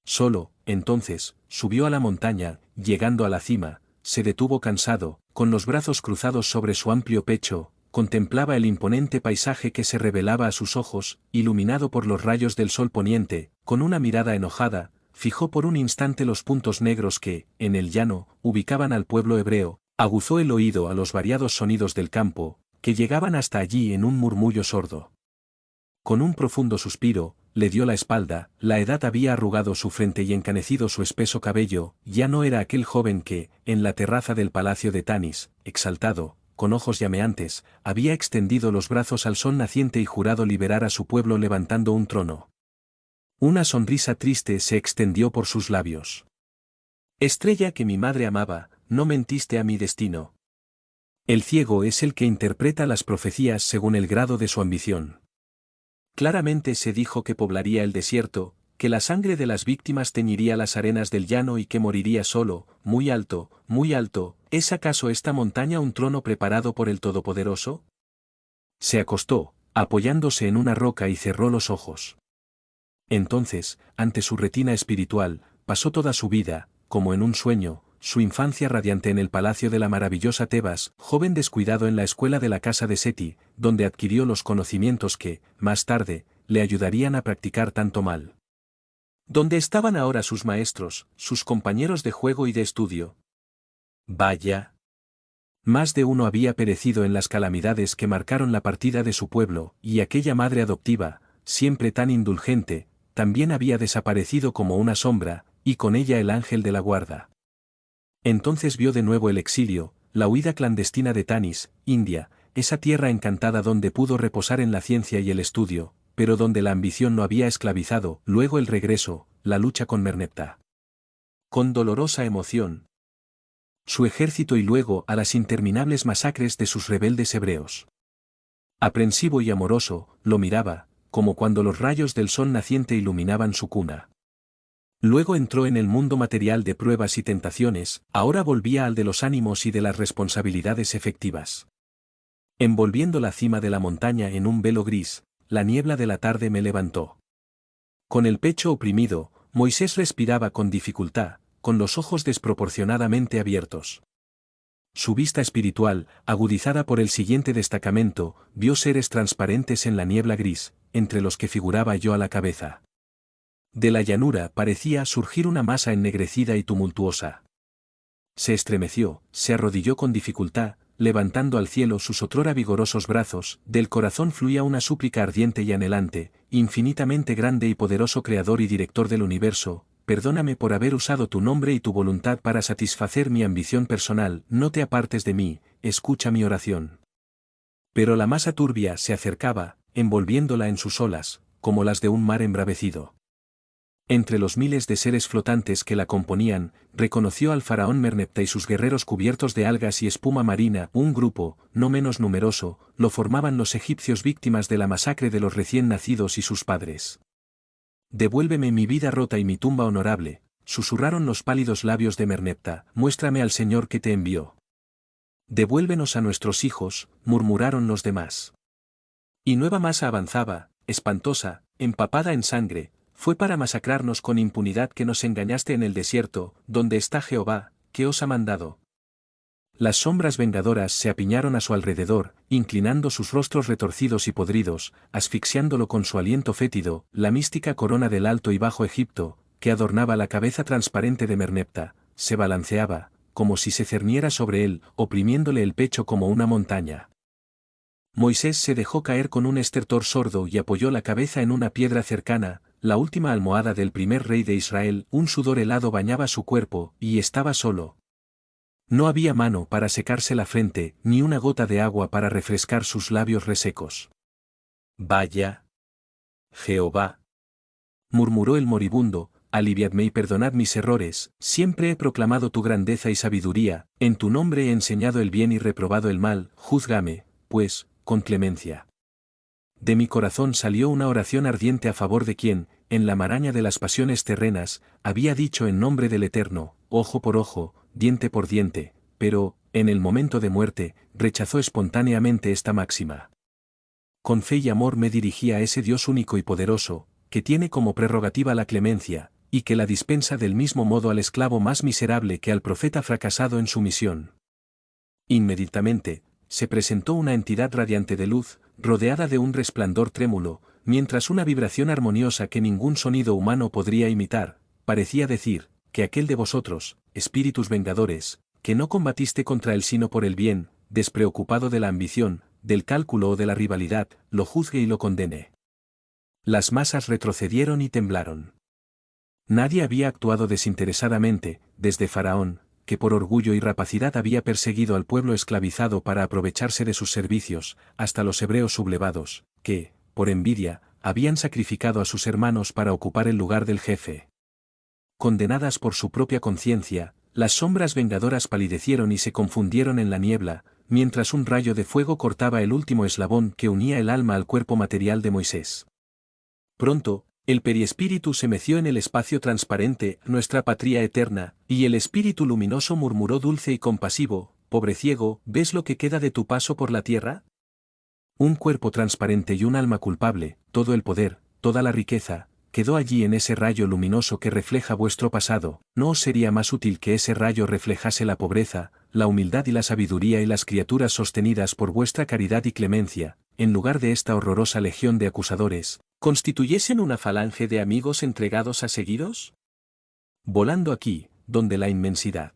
Solo, entonces, subió a la montaña, llegando a la cima, se detuvo cansado, con los brazos cruzados sobre su amplio pecho, contemplaba el imponente paisaje que se revelaba a sus ojos, iluminado por los rayos del sol poniente. Con una mirada enojada, fijó por un instante los puntos negros que, en el llano, ubicaban al pueblo hebreo, aguzó el oído a los variados sonidos del campo, que llegaban hasta allí en un murmullo sordo. Con un profundo suspiro, le dio la espalda. La edad había arrugado su frente y encanecido su espeso cabello. Ya no era aquel joven que, en la terraza del palacio de Tanis, exaltado, con ojos llameantes, había extendido los brazos al sol naciente y jurado liberar a su pueblo levantando un trono. Una sonrisa triste se extendió por sus labios. Estrella que mi madre amaba, no mentiste a mi destino. El ciego es el que interpreta las profecías según el grado de su ambición. Claramente se dijo que poblaría el desierto, que la sangre de las víctimas teñiría las arenas del llano y que moriría solo, muy alto, muy alto. ¿Es acaso esta montaña un trono preparado por el Todopoderoso? Se acostó, apoyándose en una roca y cerró los ojos. Entonces, ante su retina espiritual, pasó toda su vida, como en un sueño, su infancia radiante en el palacio de la maravillosa Tebas, joven descuidado en la escuela de la casa de Seti, donde adquirió los conocimientos que, más tarde, le ayudarían a practicar tanto mal. ¿Dónde estaban ahora sus maestros, sus compañeros de juego y de estudio? Vaya. Más de uno había perecido en las calamidades que marcaron la partida de su pueblo, y aquella madre adoptiva, siempre tan indulgente, también había desaparecido como una sombra, y con ella el ángel de la guarda. Entonces vio de nuevo el exilio, la huida clandestina de Tanis, India, esa tierra encantada donde pudo reposar en la ciencia y el estudio, pero donde la ambición lo había esclavizado. Luego el regreso, la lucha con Merneptah. Con dolorosa emoción. Su ejército y luego a las interminables masacres de sus rebeldes hebreos. Aprensivo y amoroso, lo miraba, como cuando los rayos del sol naciente iluminaban su cuna. Luego entró en el mundo material de pruebas y tentaciones. Ahora volvía al de los ánimos y de las responsabilidades efectivas. Envolviendo la cima de la montaña en un velo gris, la niebla de la tarde me levantó. Con el pecho oprimido, Moisés respiraba con dificultad, con los ojos desproporcionadamente abiertos. Su vista espiritual, agudizada por el siguiente destacamento, vio seres transparentes en la niebla gris, entre los que figuraba yo a la cabeza. De la llanura parecía surgir una masa ennegrecida y tumultuosa. Se estremeció, se arrodilló con dificultad, levantando al cielo sus otrora vigorosos brazos, del corazón fluía una súplica ardiente y anhelante, infinitamente grande y poderoso Creador y Director del universo, perdóname por haber usado tu nombre y tu voluntad para satisfacer mi ambición personal, no te apartes de mí, escucha mi oración. Pero la masa turbia se acercaba, envolviéndola en sus olas, como las de un mar embravecido. Entre los miles de seres flotantes que la componían, reconoció al faraón Merneptah y sus guerreros cubiertos de algas y espuma marina, un grupo, no menos numeroso, lo formaban los egipcios víctimas de la masacre de los recién nacidos y sus padres. Devuélveme mi vida rota y mi tumba honorable, susurraron los pálidos labios de Merneptah, muéstrame al Señor que te envió. Devuélvenos a nuestros hijos, murmuraron los demás. Y nueva masa avanzaba, espantosa, empapada en sangre, fue para masacrarnos con impunidad que nos engañaste en el desierto, donde está Jehová, que os ha mandado. Las sombras vengadoras se apiñaron a su alrededor, inclinando sus rostros retorcidos y podridos, asfixiándolo con su aliento fétido, la mística corona del Alto y Bajo Egipto, que adornaba la cabeza transparente de Merneptah, se balanceaba, como si se cerniera sobre él, oprimiéndole el pecho como una montaña. Moisés se dejó caer con un estertor sordo y apoyó la cabeza en una piedra cercana, la última almohada del primer rey de Israel, un sudor helado bañaba su cuerpo, y estaba solo. No había mano para secarse la frente, ni una gota de agua para refrescar sus labios resecos. Vaya. Jehová. Murmuró el moribundo, aliviadme y perdonad mis errores, siempre he proclamado tu grandeza y sabiduría, en tu nombre he enseñado el bien y reprobado el mal, júzgame, pues, con clemencia. De mi corazón salió una oración ardiente a favor de quien, en la maraña de las pasiones terrenas, había dicho en nombre del Eterno, ojo por ojo, diente por diente, pero, en el momento de muerte, rechazó espontáneamente esta máxima. Con fe y amor me dirigí a ese Dios único y poderoso, que tiene como prerrogativa la clemencia, y que la dispensa del mismo modo al esclavo más miserable que al profeta fracasado en su misión. Inmediatamente, se presentó una entidad radiante de luz, rodeada de un resplandor trémulo, mientras una vibración armoniosa que ningún sonido humano podría imitar, parecía decir, que aquel de vosotros, espíritus vengadores, que no combatiste contra él sino por el bien, despreocupado de la ambición, del cálculo o de la rivalidad, lo juzgue y lo condene. Las masas retrocedieron y temblaron. Nadie había actuado desinteresadamente, desde Faraón, que por orgullo y rapacidad había perseguido al pueblo esclavizado para aprovecharse de sus servicios, hasta los hebreos sublevados, que, por envidia, habían sacrificado a sus hermanos para ocupar el lugar del jefe. Condenadas por su propia conciencia, las sombras vengadoras palidecieron y se confundieron en la niebla, mientras un rayo de fuego cortaba el último eslabón que unía el alma al cuerpo material de Moisés. Pronto, el periespíritu se meció en el espacio transparente, nuestra patria eterna, y el espíritu luminoso murmuró dulce y compasivo, pobre ciego, ¿ves lo que queda de tu paso por la tierra? Un cuerpo transparente y un alma culpable, todo el poder, toda la riqueza, quedó allí en ese rayo luminoso que refleja vuestro pasado, ¿no os sería más útil que ese rayo reflejase la pobreza, la humildad y la sabiduría y las criaturas sostenidas por vuestra caridad y clemencia, en lugar de esta horrorosa legión de acusadores, constituyesen una falange de amigos entregados a seguiros? Volando aquí, donde la inmensidad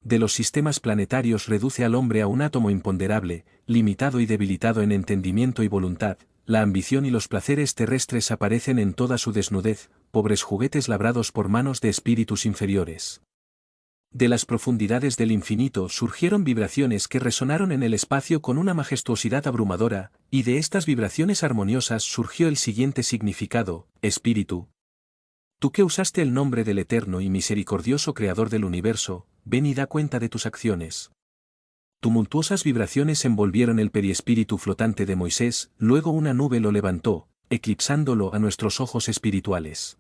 de los sistemas planetarios reduce al hombre a un átomo imponderable, limitado y debilitado en entendimiento y voluntad, la ambición y los placeres terrestres aparecen en toda su desnudez, pobres juguetes labrados por manos de espíritus inferiores. De las profundidades del infinito surgieron vibraciones que resonaron en el espacio con una majestuosidad abrumadora, y de estas vibraciones armoniosas surgió el siguiente significado: Espíritu. Tú que usaste el nombre del eterno y misericordioso Creador del universo, ven y da cuenta de tus acciones. Tumultuosas vibraciones envolvieron el periespíritu flotante de Moisés, luego una nube lo levantó, eclipsándolo a nuestros ojos espirituales.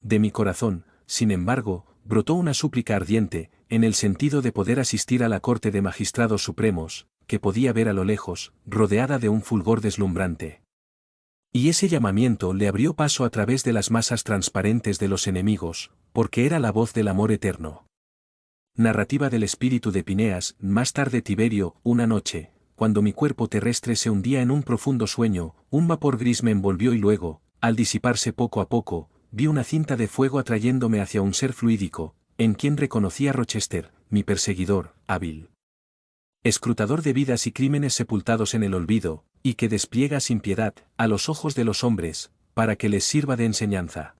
De mi corazón, sin embargo, brotó una súplica ardiente, en el sentido de poder asistir a la corte de magistrados supremos, que podía ver a lo lejos, rodeada de un fulgor deslumbrante. Y ese llamamiento le abrió paso a través de las masas transparentes de los enemigos, porque era la voz del amor eterno. Narrativa del espíritu de Pineas. Más tarde Tiberio, una noche, cuando mi cuerpo terrestre se hundía en un profundo sueño, un vapor gris me envolvió y luego, al disiparse poco a poco, vi una cinta de fuego atrayéndome hacia un ser fluídico, en quien reconocí a Rochester, mi perseguidor, hábil. Escrutador de vidas y crímenes sepultados en el olvido, y que despliega sin piedad, a los ojos de los hombres, para que les sirva de enseñanza.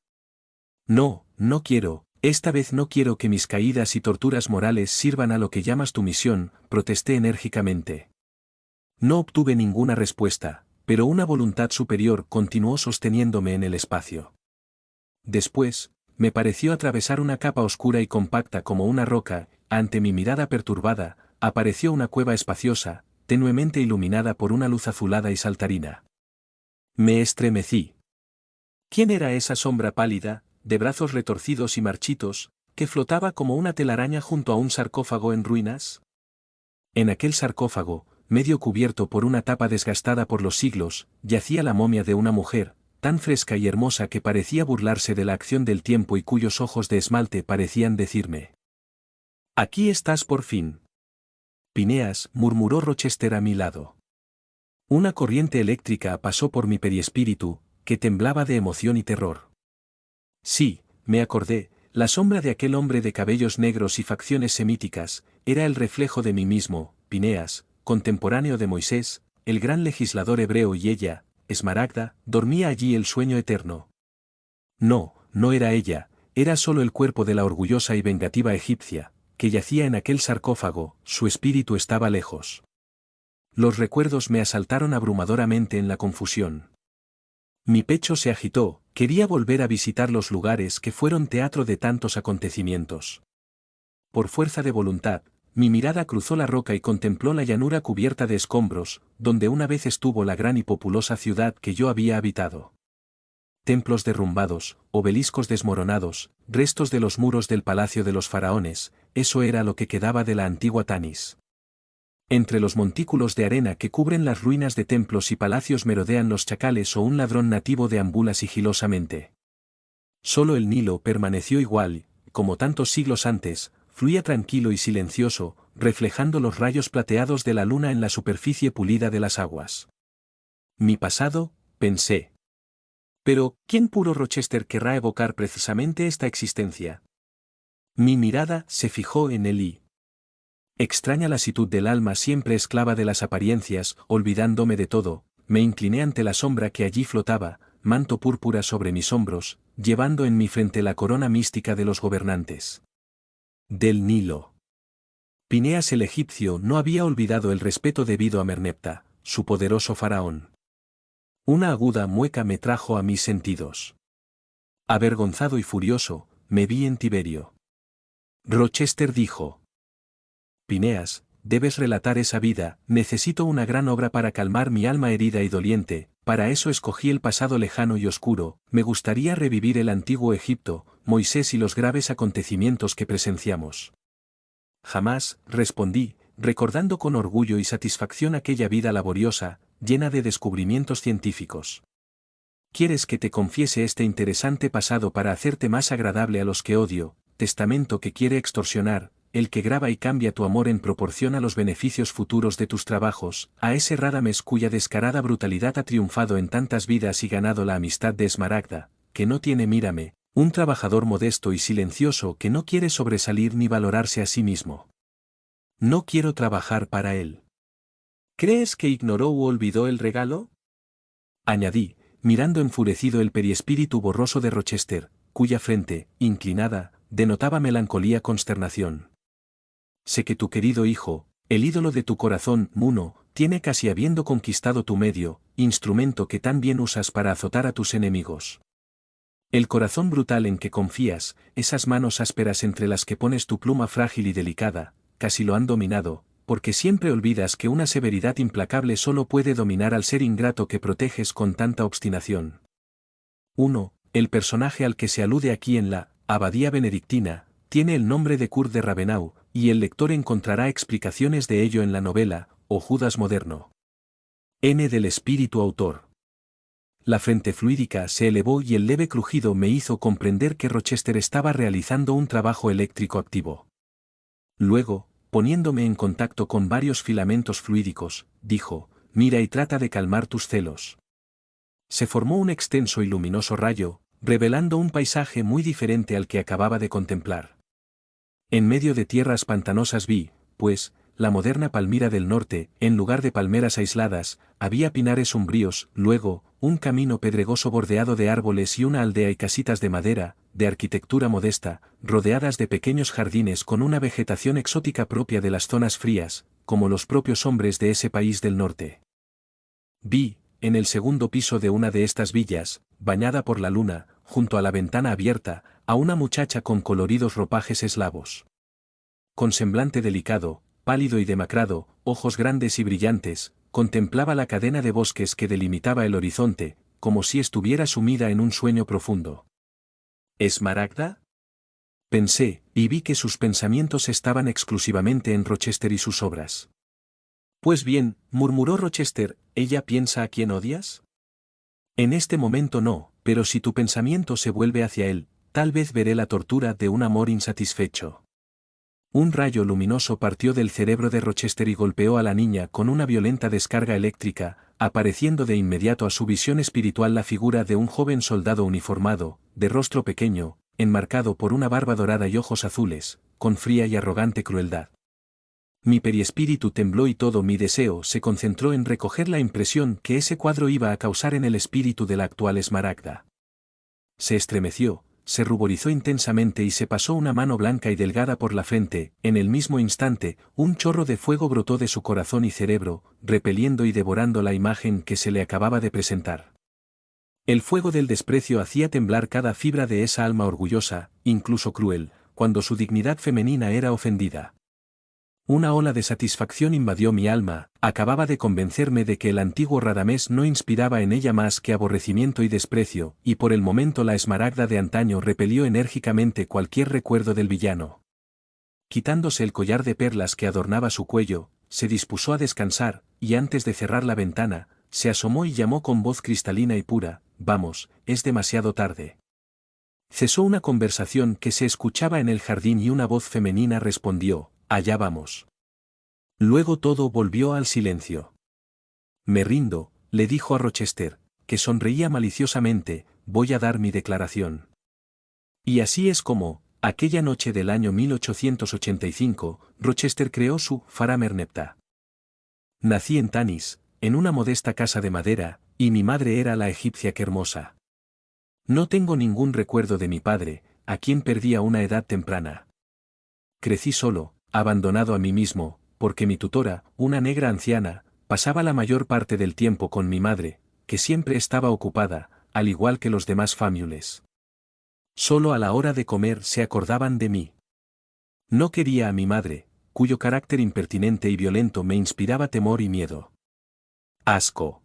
No, no quiero, esta vez no quiero que mis caídas y torturas morales sirvan a lo que llamas tu misión, protesté enérgicamente. No obtuve ninguna respuesta, pero una voluntad superior continuó sosteniéndome en el espacio. Después, me pareció atravesar una capa oscura y compacta como una roca, ante mi mirada perturbada, apareció una cueva espaciosa, tenuemente iluminada por una luz azulada y saltarina. Me estremecí. ¿Quién era esa sombra pálida, de brazos retorcidos y marchitos, que flotaba como una telaraña junto a un sarcófago en ruinas? En aquel sarcófago, medio cubierto por una tapa desgastada por los siglos, yacía la momia de una mujer, tan fresca y hermosa que parecía burlarse de la acción del tiempo y cuyos ojos de esmalte parecían decirme: «Aquí estás por fin». «Pineas», murmuró Rochester a mi lado. Una corriente eléctrica pasó por mi perispíritu, que temblaba de emoción y terror. Sí, me acordé, la sombra de aquel hombre de cabellos negros y facciones semíticas, era el reflejo de mí mismo, Pineas, contemporáneo de Moisés, el gran legislador hebreo, y ella, Esmaragda, dormía allí el sueño eterno. No, no era ella, era solo el cuerpo de la orgullosa y vengativa egipcia, que yacía en aquel sarcófago, su espíritu estaba lejos. Los recuerdos me asaltaron abrumadoramente en la confusión. Mi pecho se agitó, quería volver a visitar los lugares que fueron teatro de tantos acontecimientos. Por fuerza de voluntad, mi mirada cruzó la roca y contempló la llanura cubierta de escombros, donde una vez estuvo la gran y populosa ciudad que yo había habitado. Templos derrumbados, obeliscos desmoronados, restos de los muros del palacio de los faraones, eso era lo que quedaba de la antigua Tanis. Entre los montículos de arena que cubren las ruinas de templos y palacios merodean los chacales o un ladrón nativo deambula sigilosamente. Solo el Nilo permaneció igual, como tantos siglos antes, fluía tranquilo y silencioso, reflejando los rayos plateados de la luna en la superficie pulida de las aguas. Mi pasado, pensé. Pero, ¿quién puro Rochester querrá evocar precisamente esta existencia? Mi mirada se fijó en Elí. Extraña lasitud del alma siempre esclava de las apariencias, olvidándome de todo, me incliné ante la sombra que allí flotaba, manto púrpura sobre mis hombros, llevando en mi frente la corona mística de los gobernantes del Nilo. Pineas el egipcio no había olvidado el respeto debido a Merneptah, su poderoso faraón. Una aguda mueca me trajo a mis sentidos. Avergonzado y furioso, me vi en Tiberio. Rochester dijo: «Pineas, debes relatar esa vida, necesito una gran obra para calmar mi alma herida y doliente, para eso escogí el pasado lejano y oscuro, me gustaría revivir el antiguo Egipto, Moisés y los graves acontecimientos que presenciamos». «Jamás», respondí, recordando con orgullo y satisfacción aquella vida laboriosa, llena de descubrimientos científicos. «¿Quieres que te confiese este interesante pasado para hacerte más agradable a los que odio, testamento que quiere extorsionar, el que graba y cambia tu amor en proporción a los beneficios futuros de tus trabajos, a ese Radames cuya descarada brutalidad ha triunfado en tantas vidas y ganado la amistad de Esmaragda, que no tiene mírame, un trabajador modesto y silencioso que no quiere sobresalir ni valorarse a sí mismo? No quiero trabajar para él». «¿Crees que ignoró u olvidó el regalo?», añadí, mirando enfurecido el perispíritu borroso de Rochester, cuya frente, inclinada, denotaba melancolía consternación. «Sé que tu querido hijo, el ídolo de tu corazón, Muno, tiene casi habiendo conquistado tu medio, instrumento que tan bien usas para azotar a tus enemigos. El corazón brutal en que confías, esas manos ásperas entre las que pones tu pluma frágil y delicada, casi lo han dominado, porque siempre olvidas que una severidad implacable solo puede dominar al ser ingrato que proteges con tanta obstinación. 1. El personaje al que se alude aquí en la Abadía Benedictina, tiene el nombre de Kurt de Ravenau, y el lector encontrará explicaciones de ello en la novela, o Judas moderno. N. Del espíritu autor. La frente fluídica se elevó y el leve crujido me hizo comprender que Rochester estaba realizando un trabajo eléctrico activo. Luego, poniéndome en contacto con varios filamentos fluídicos, dijo, mira y trata de calmar tus celos. Se formó un extenso y luminoso rayo, revelando un paisaje muy diferente al que acababa de contemplar. En medio de tierras pantanosas vi, pues, la moderna Palmira del Norte, en lugar de palmeras aisladas, había pinares umbríos, luego, un camino pedregoso bordeado de árboles y una aldea y casitas de madera, de arquitectura modesta, rodeadas de pequeños jardines con una vegetación exótica propia de las zonas frías, como los propios hombres de ese país del norte. Vi, en el segundo piso de una de estas villas, bañada por la luna, junto a la ventana abierta, a una muchacha con coloridos ropajes eslavos. Con semblante delicado, pálido y demacrado, ojos grandes y brillantes, contemplaba la cadena de bosques que delimitaba el horizonte, como si estuviera sumida en un sueño profundo. ¿Esmaragda? Pensé, y vi que sus pensamientos estaban exclusivamente en Rochester y sus obras. Pues bien, murmuró Rochester, ¿ella piensa a quien odias? En este momento no, pero si tu pensamiento se vuelve hacia él, tal vez veré la tortura de un amor insatisfecho. Un rayo luminoso partió del cerebro de Rochester y golpeó a la niña con una violenta descarga eléctrica, apareciendo de inmediato a su visión espiritual la figura de un joven soldado uniformado, de rostro pequeño, enmarcado por una barba dorada y ojos azules, con fría y arrogante crueldad. Mi periespíritu tembló y todo mi deseo se concentró en recoger la impresión que ese cuadro iba a causar en el espíritu de la actual Esmaragda. Se estremeció, se ruborizó intensamente y se pasó una mano blanca y delgada por la frente. En el mismo instante, un chorro de fuego brotó de su corazón y cerebro, repeliendo y devorando la imagen que se le acababa de presentar. El fuego del desprecio hacía temblar cada fibra de esa alma orgullosa, incluso cruel, cuando su dignidad femenina era ofendida. Una ola de satisfacción invadió mi alma, acababa de convencerme de que el antiguo Radamés no inspiraba en ella más que aborrecimiento y desprecio, y por el momento la Esmaragda de antaño repelió enérgicamente cualquier recuerdo del villano. Quitándose el collar de perlas que adornaba su cuello, se dispuso a descansar, y antes de cerrar la ventana, se asomó y llamó con voz cristalina y pura, «Vamos, es demasiado tarde». Cesó una conversación que se escuchaba en el jardín y una voz femenina respondió, «Allá vamos». Luego todo volvió al silencio. «Me rindo», le dijo a Rochester, que sonreía maliciosamente, «voy a dar mi declaración». Y así es como, aquella noche del año 1885, Rochester creó su Faramerneptah. Nací en Tanis, en una modesta casa de madera, y mi madre era la egipcia Hermosa. No tengo ningún recuerdo de mi padre, a quien perdí a una edad temprana. Crecí solo, abandonado a mí mismo, porque mi tutora, una negra anciana, pasaba la mayor parte del tiempo con mi madre, que siempre estaba ocupada, al igual que los demás fámules. Solo a la hora de comer se acordaban de mí. No quería a mi madre, cuyo carácter impertinente y violento me inspiraba temor y miedo. Asco.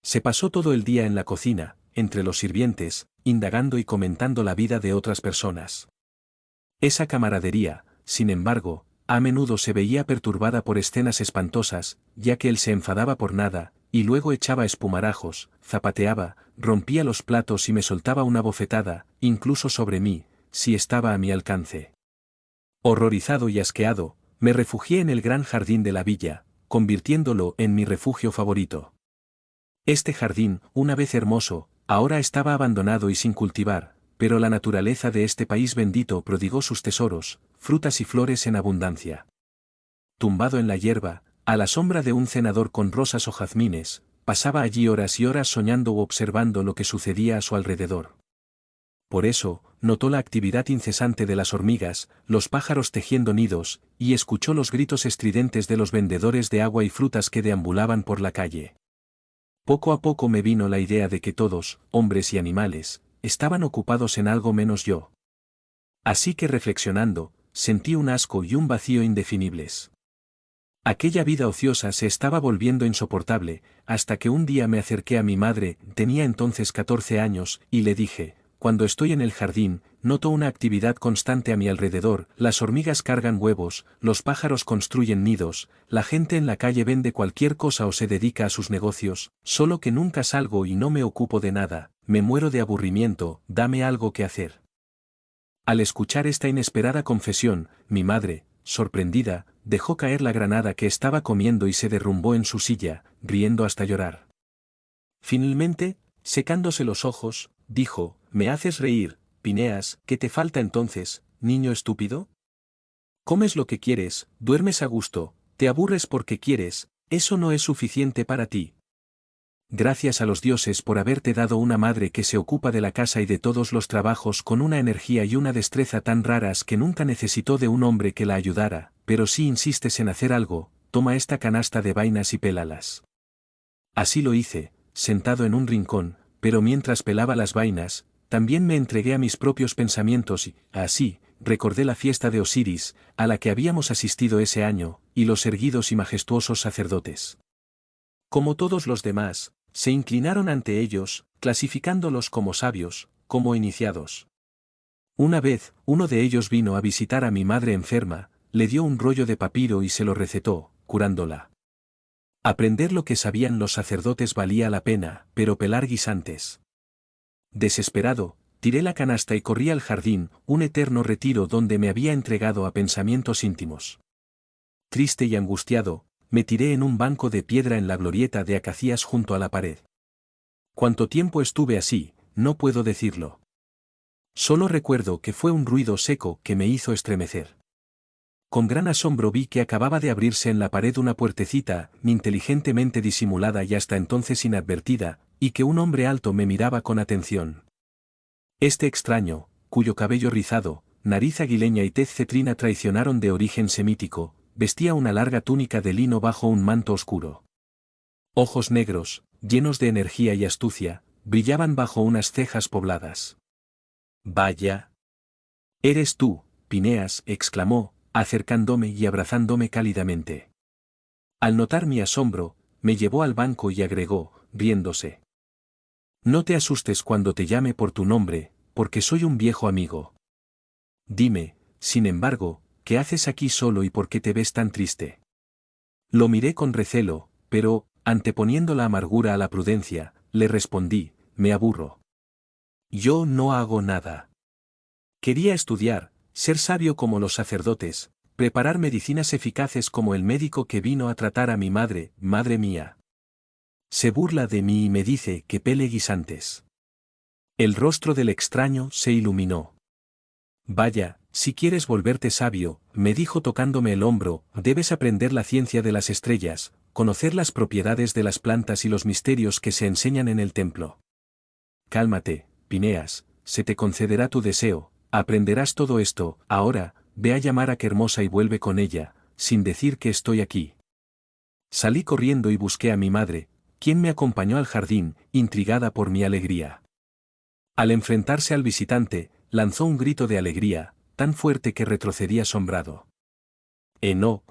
Se pasó todo el día en la cocina, entre los sirvientes, indagando y comentando la vida de otras personas. Esa camaradería, sin embargo, a menudo se veía perturbada por escenas espantosas, ya que él se enfadaba por nada, y luego echaba espumarajos, zapateaba, rompía los platos y me soltaba una bofetada, incluso sobre mí, si estaba a mi alcance. Horrorizado y asqueado, me refugié en el gran jardín de la villa, convirtiéndolo en mi refugio favorito. Este jardín, una vez hermoso, ahora estaba abandonado y sin cultivar, pero la naturaleza de este país bendito prodigó sus tesoros, frutas y flores en abundancia. Tumbado en la hierba, a la sombra de un cenador con rosas o jazmines, pasaba allí horas y horas soñando u observando lo que sucedía a su alrededor. Por eso, notó la actividad incesante de las hormigas, los pájaros tejiendo nidos, y escuchó los gritos estridentes de los vendedores de agua y frutas que deambulaban por la calle. Poco a poco me vino la idea de que todos, hombres y animales, estaban ocupados en algo menos yo. Así que reflexionando, sentí un asco y un vacío indefinibles. Aquella vida ociosa se estaba volviendo insoportable, hasta que un día me acerqué a mi madre, tenía entonces 14 años, y le dije, cuando estoy en el jardín, noto una actividad constante a mi alrededor, las hormigas cargan huevos, los pájaros construyen nidos, la gente en la calle vende cualquier cosa o se dedica a sus negocios, solo que nunca salgo y no me ocupo de nada, me muero de aburrimiento, dame algo que hacer. Al escuchar esta inesperada confesión, mi madre, sorprendida, dejó caer la granada que estaba comiendo y se derrumbó en su silla, riendo hasta llorar. Finalmente, secándose los ojos, dijo: «Me haces reír, Pineas, ¿qué te falta entonces, niño estúpido? Comes lo que quieres, duermes a gusto, te aburres porque quieres, eso no es suficiente para ti. Gracias a los dioses por haberte dado una madre que se ocupa de la casa y de todos los trabajos con una energía y una destreza tan raras que nunca necesitó de un hombre que la ayudara, pero si insistes en hacer algo, toma esta canasta de vainas y pélalas». Así lo hice, sentado en un rincón, pero mientras pelaba las vainas, también me entregué a mis propios pensamientos y, así, recordé la fiesta de Osiris, a la que habíamos asistido ese año, y los erguidos y majestuosos sacerdotes. Como todos los demás, se inclinaron ante ellos, clasificándolos como sabios, como iniciados. Una vez, uno de ellos vino a visitar a mi madre enferma, le dio un rollo de papiro y se lo recetó, curándola. Aprender lo que sabían los sacerdotes valía la pena, pero pelar guisantes. Desesperado, tiré la canasta y corrí al jardín, un eterno retiro donde me había entregado a pensamientos íntimos. Triste y angustiado, me tiré en un banco de piedra en la glorieta de acacias junto a la pared. Cuánto tiempo estuve así, no puedo decirlo. Solo recuerdo que fue un ruido seco que me hizo estremecer. Con gran asombro vi que acababa de abrirse en la pared una puertecita, inteligentemente disimulada y hasta entonces inadvertida, y que un hombre alto me miraba con atención. Este extraño, cuyo cabello rizado, nariz aguileña y tez cetrina traicionaron de origen semítico, vestía una larga túnica de lino bajo un manto oscuro. Ojos negros, llenos de energía y astucia, brillaban bajo unas cejas pobladas. «Vaya. Eres tú, Pineas», exclamó, acercándome y abrazándome cálidamente. Al notar mi asombro, me llevó al banco y agregó, riéndose: «No te asustes cuando te llame por tu nombre, porque soy un viejo amigo. Dime, sin embargo, ¿qué haces aquí solo y por qué te ves tan triste?». Lo miré con recelo, pero, anteponiendo la amargura a la prudencia, le respondí: «Me aburro. Yo no hago nada. Quería estudiar, ser sabio como los sacerdotes, preparar medicinas eficaces como el médico que vino a tratar a mi madre, madre mía. Se burla de mí y me dice que pele guisantes». El rostro del extraño se iluminó. «Vaya, si quieres volverte sabio», me dijo tocándome el hombro, «debes aprender la ciencia de las estrellas, conocer las propiedades de las plantas y los misterios que se enseñan en el templo. Cálmate, Pineas, se te concederá tu deseo, aprenderás todo esto, ahora, ve a llamar a Quermosa y vuelve con ella, sin decir que estoy aquí». Salí corriendo y busqué a mi madre, quien me acompañó al jardín, intrigada por mi alegría. Al enfrentarse al visitante, lanzó un grito de alegría, tan fuerte que retrocedí asombrado. «Enoc»,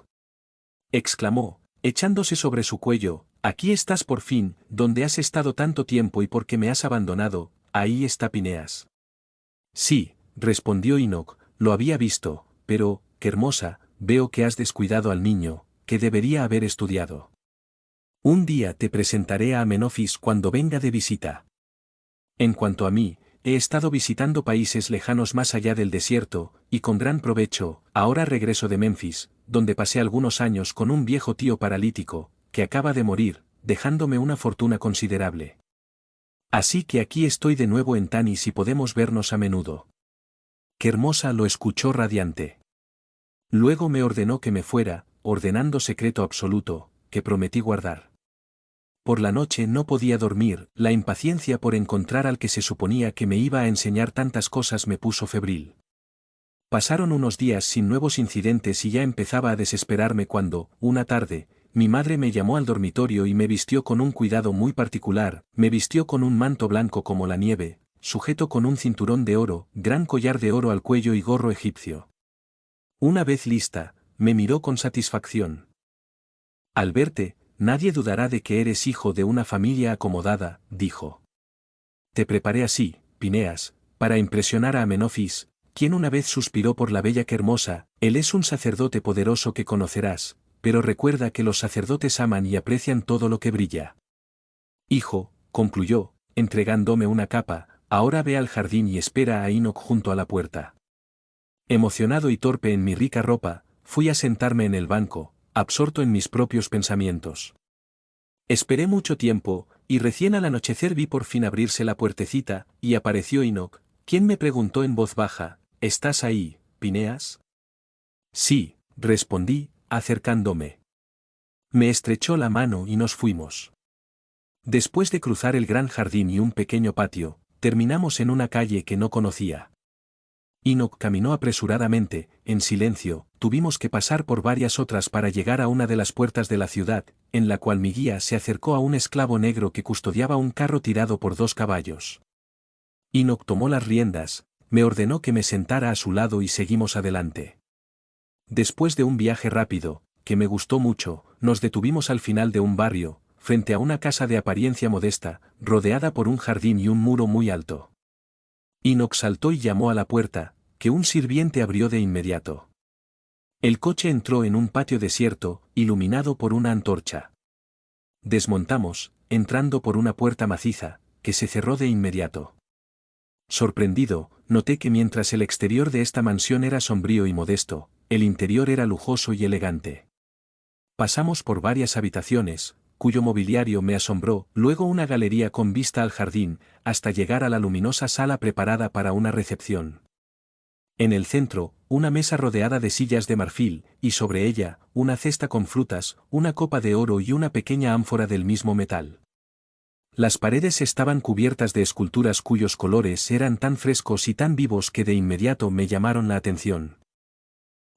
exclamó, echándose sobre su cuello, «aquí estás por fin, donde has estado tanto tiempo y por qué me has abandonado, ahí está Pineas». «Sí», respondió Enoc, «lo había visto, pero, Quermosa, veo que has descuidado al niño, que debería haber estudiado. Un día te presentaré a Amenofis cuando venga de visita. En cuanto a mí, he estado visitando países lejanos más allá del desierto, y con gran provecho, ahora regreso de Memphis, donde pasé algunos años con un viejo tío paralítico, que acaba de morir, dejándome una fortuna considerable. Así que aquí estoy de nuevo en Tanis y podemos vernos a menudo». Quermosa lo escuchó radiante. Luego me ordenó que me fuera, ordenando secreto absoluto, que prometí guardar. Por la noche no podía dormir, la impaciencia por encontrar al que se suponía que me iba a enseñar tantas cosas me puso febril. Pasaron unos días sin nuevos incidentes y ya empezaba a desesperarme cuando, una tarde, mi madre me llamó al dormitorio y me vistió con un cuidado muy particular, me vistió con un manto blanco como la nieve, sujeto con un cinturón de oro, gran collar de oro al cuello y gorro egipcio. Una vez lista, me miró con satisfacción. «Al verte, nadie dudará de que eres hijo de una familia acomodada», dijo. «Te preparé así, Pineas, para impresionar a Amenofis, quien una vez suspiró por la bella Quermosa. Él es un sacerdote poderoso que conocerás, pero recuerda que los sacerdotes aman y aprecian todo lo que brilla. Hijo», concluyó, entregándome una capa, «ahora ve al jardín y espera a Enoc junto a la puerta». Emocionado y torpe en mi rica ropa, fui a sentarme en el banco, absorto en mis propios pensamientos. Esperé mucho tiempo, y recién al anochecer vi por fin abrirse la puertecita, y apareció Enoch, quien me preguntó en voz baja, ¿estás ahí, Phineas? Sí, respondí, acercándome. Me estrechó la mano y nos fuimos. Después de cruzar el gran jardín y un pequeño patio, terminamos en una calle que no conocía. Enoch caminó apresuradamente, en silencio, tuvimos que pasar por varias otras para llegar a una de las puertas de la ciudad, en la cual mi guía se acercó a un esclavo negro que custodiaba un carro tirado por 2 caballos. Enoch tomó las riendas, me ordenó que me sentara a su lado y seguimos adelante. Después de un viaje rápido, que me gustó mucho, nos detuvimos al final de un barrio, frente a una casa de apariencia modesta, rodeada por un jardín y un muro muy alto. Enoch saltó y llamó a la puerta, que un sirviente abrió de inmediato. El coche entró en un patio desierto, iluminado por una antorcha. Desmontamos, entrando por una puerta maciza, que se cerró de inmediato. Sorprendido, noté que mientras el exterior de esta mansión era sombrío y modesto, el interior era lujoso y elegante. Pasamos por varias habitaciones, cuyo mobiliario me asombró, luego una galería con vista al jardín, hasta llegar a la luminosa sala preparada para una recepción. En el centro, una mesa rodeada de sillas de marfil, y sobre ella, una cesta con frutas, una copa de oro y una pequeña ánfora del mismo metal. Las paredes estaban cubiertas de esculturas cuyos colores eran tan frescos y tan vivos que de inmediato me llamaron la atención.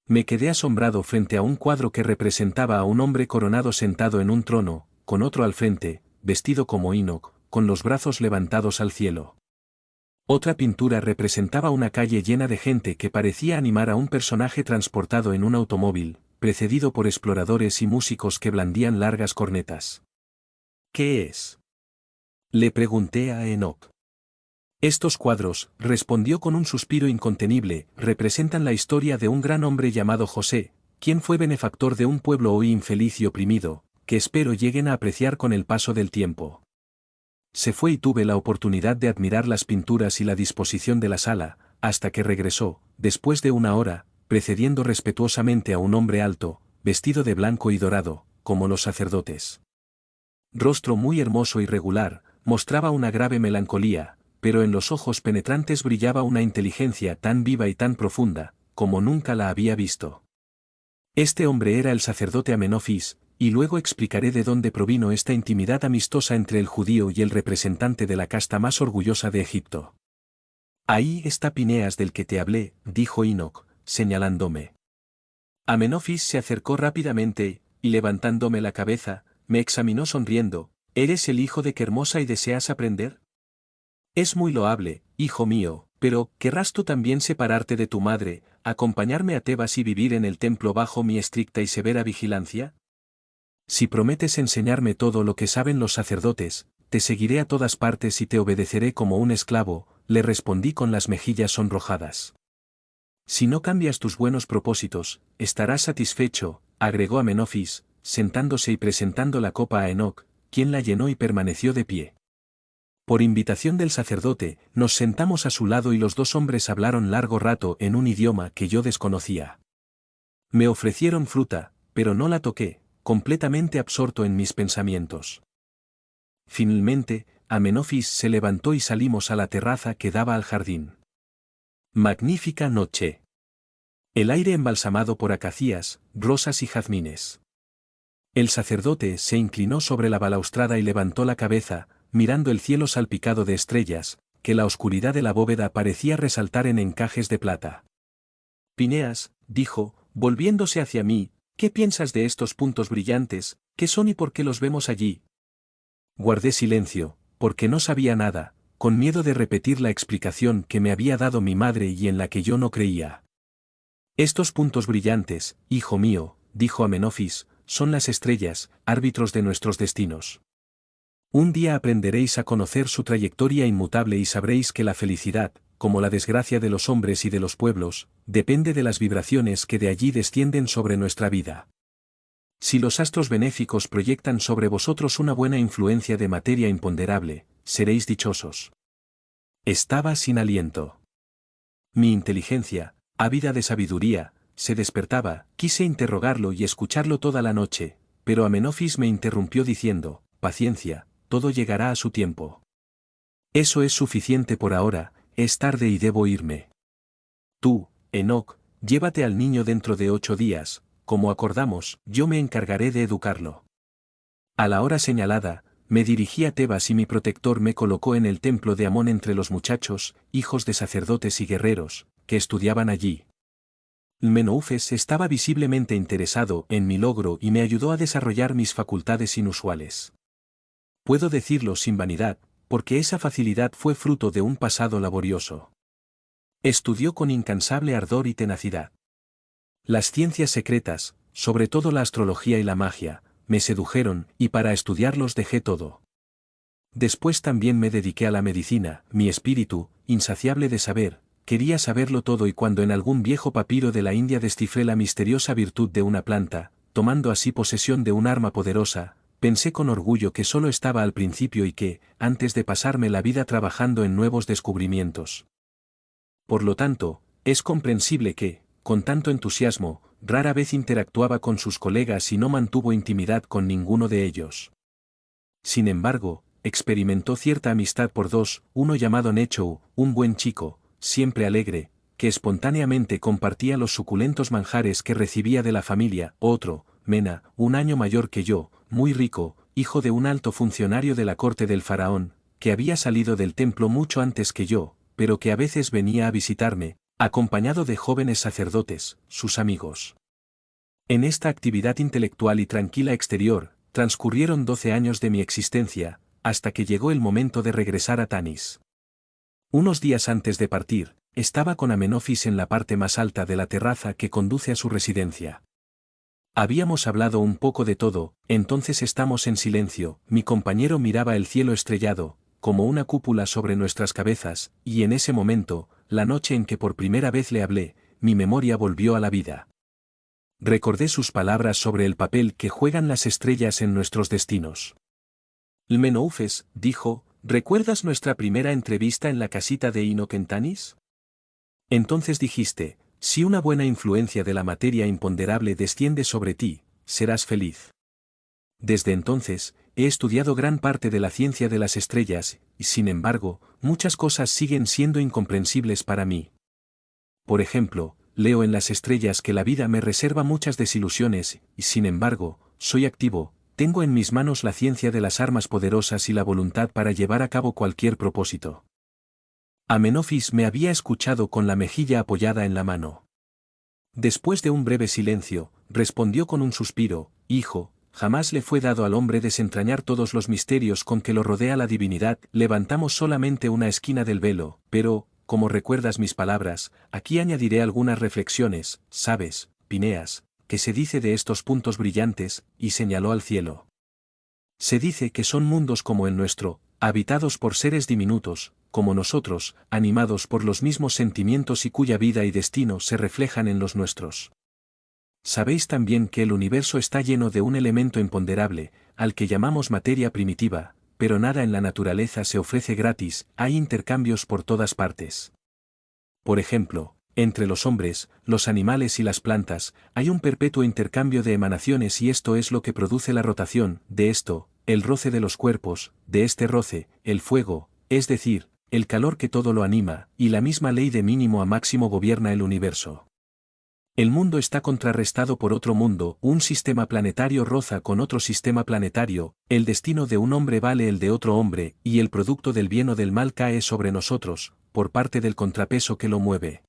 Me quedé asombrado frente a un cuadro que representaba a un hombre coronado sentado en un trono, con otro al frente, vestido como Enoch, con los brazos levantados al cielo. Otra pintura representaba una calle llena de gente que parecía animar a un personaje transportado en un automóvil, precedido por exploradores y músicos que blandían largas cornetas. ¿Qué es? Le pregunté a Enoch. Estos cuadros, respondió con un suspiro incontenible, representan la historia de un gran hombre llamado José, quien fue benefactor de un pueblo hoy infeliz y oprimido, que espero lleguen a apreciar con el paso del tiempo. Se fue y tuve la oportunidad de admirar las pinturas y la disposición de la sala, hasta que regresó, después de una hora, precediendo respetuosamente a un hombre alto, vestido de blanco y dorado, como los sacerdotes. Rostro muy hermoso y regular, mostraba una grave melancolía, pero en los ojos penetrantes brillaba una inteligencia tan viva y tan profunda, como nunca la había visto. Este hombre era el sacerdote Amenofis, y luego explicaré de dónde provino esta intimidad amistosa entre el judío y el representante de la casta más orgullosa de Egipto. Ahí está Phineas del que te hablé, dijo Enoch, señalándome. Amenofis se acercó rápidamente, y levantándome la cabeza, me examinó sonriendo. ¿Eres el hijo de Hermosa y deseas aprender? Es muy loable, hijo mío, pero ¿querrás tú también separarte de tu madre, acompañarme a Tebas y vivir en el templo bajo mi estricta y severa vigilancia? Si prometes enseñarme todo lo que saben los sacerdotes, te seguiré a todas partes y te obedeceré como un esclavo, le respondí con las mejillas sonrojadas. Si no cambias tus buenos propósitos, estarás satisfecho, agregó Amenofis, sentándose y presentando la copa a Enoch, quien la llenó y permaneció de pie. Por invitación del sacerdote, nos sentamos a su lado y los dos hombres hablaron largo rato en un idioma que yo desconocía. Me ofrecieron fruta, pero no la toqué, completamente absorto en mis pensamientos. Finalmente, Amenofis se levantó y salimos a la terraza que daba al jardín. Magnífica noche. El aire embalsamado por acacias, rosas y jazmines. El sacerdote se inclinó sobre la balaustrada y levantó la cabeza, mirando el cielo salpicado de estrellas, que la oscuridad de la bóveda parecía resaltar en encajes de plata. Phineas, dijo, volviéndose hacia mí, ¿qué piensas de estos puntos brillantes? ¿Qué son y por qué los vemos allí? Guardé silencio, porque no sabía nada, con miedo de repetir la explicación que me había dado mi madre y en la que yo no creía. Estos puntos brillantes, hijo mío, dijo Amenofis, son las estrellas, árbitros de nuestros destinos. Un día aprenderéis a conocer su trayectoria inmutable y sabréis que la felicidad, como la desgracia de los hombres y de los pueblos, depende de las vibraciones que de allí descienden sobre nuestra vida. Si los astros benéficos proyectan sobre vosotros una buena influencia de materia imponderable, seréis dichosos. Estaba sin aliento. Mi inteligencia, ávida de sabiduría, se despertaba, quise interrogarlo y escucharlo toda la noche, pero Amenofis me interrumpió diciendo, paciencia, todo llegará a su tiempo. Eso es suficiente por ahora, es tarde y debo irme. Tú, Enoc, llévate al niño dentro de 8 días, como acordamos, yo me encargaré de educarlo. A la hora señalada, me dirigí a Tebas y mi protector me colocó en el templo de Amón entre los muchachos, hijos de sacerdotes y guerreros, que estudiaban allí. Menoufes estaba visiblemente interesado en mi logro y me ayudó a desarrollar mis facultades inusuales. Puedo decirlo sin vanidad, porque esa facilidad fue fruto de un pasado laborioso. Estudió con incansable ardor y tenacidad. Las ciencias secretas, sobre todo la astrología y la magia, me sedujeron, y para estudiarlos dejé todo. Después también me dediqué a la medicina, mi espíritu, insaciable de saber, quería saberlo todo y cuando en algún viejo papiro de la India descifré la misteriosa virtud de una planta, tomando así posesión de un arma poderosa, pensé con orgullo que solo estaba al principio y que, antes de pasarme la vida trabajando en nuevos descubrimientos. Por lo tanto, es comprensible que, con tanto entusiasmo, rara vez interactuaba con sus colegas y no mantuvo intimidad con ninguno de ellos. Sin embargo, experimentó cierta amistad por dos, uno llamado Nechou, un buen chico, siempre alegre, que espontáneamente compartía los suculentos manjares que recibía de la familia, otro, Mena, un año mayor que yo, muy rico, hijo de un alto funcionario de la corte del faraón, que había salido del templo mucho antes que yo, pero que a veces venía a visitarme, acompañado de jóvenes sacerdotes, sus amigos. En esta actividad intelectual y tranquila exterior, transcurrieron 12 años de mi existencia, hasta que llegó el momento de regresar a Tanis. Unos días antes de partir, estaba con Amenofis en la parte más alta de la terraza que conduce a su residencia. Habíamos hablado un poco de todo, entonces estamos en silencio, mi compañero miraba el cielo estrellado, como una cúpula sobre nuestras cabezas, y en ese momento, la noche en que por primera vez le hablé, mi memoria volvió a la vida. Recordé sus palabras sobre el papel que juegan las estrellas en nuestros destinos. Menoufes, dijo, ¿recuerdas nuestra primera entrevista en la casita de Enoc en Tanis? Entonces dijiste, si una buena influencia de la materia imponderable desciende sobre ti, serás feliz. Desde entonces, he estudiado gran parte de la ciencia de las estrellas, y sin embargo, muchas cosas siguen siendo incomprensibles para mí. Por ejemplo, leo en las estrellas que la vida me reserva muchas desilusiones, y sin embargo, soy activo, tengo en mis manos la ciencia de las armas poderosas y la voluntad para llevar a cabo cualquier propósito. Amenofis me había escuchado con la mejilla apoyada en la mano. Después de un breve silencio, respondió con un suspiro, hijo, jamás le fue dado al hombre desentrañar todos los misterios con que lo rodea la divinidad, levantamos solamente una esquina del velo, pero, como recuerdas mis palabras, aquí añadiré algunas reflexiones, sabes, Pineas, que se dice de estos puntos brillantes, y señaló al cielo. Se dice que son mundos como el nuestro, habitados por seres diminutos, como nosotros, animados por los mismos sentimientos y cuya vida y destino se reflejan en los nuestros. Sabéis también que el universo está lleno de un elemento imponderable, al que llamamos materia primitiva, pero nada en la naturaleza se ofrece gratis, hay intercambios por todas partes. Por ejemplo, entre los hombres, los animales y las plantas, hay un perpetuo intercambio de emanaciones y esto es lo que produce la rotación, de esto, el roce de los cuerpos, de este roce, el fuego, es decir, el calor que todo lo anima, y la misma ley de mínimo a máximo gobierna el universo. El mundo está contrarrestado por otro mundo, un sistema planetario roza con otro sistema planetario, el destino de un hombre vale el de otro hombre, y el producto del bien o del mal cae sobre nosotros, por parte del contrapeso que lo mueve.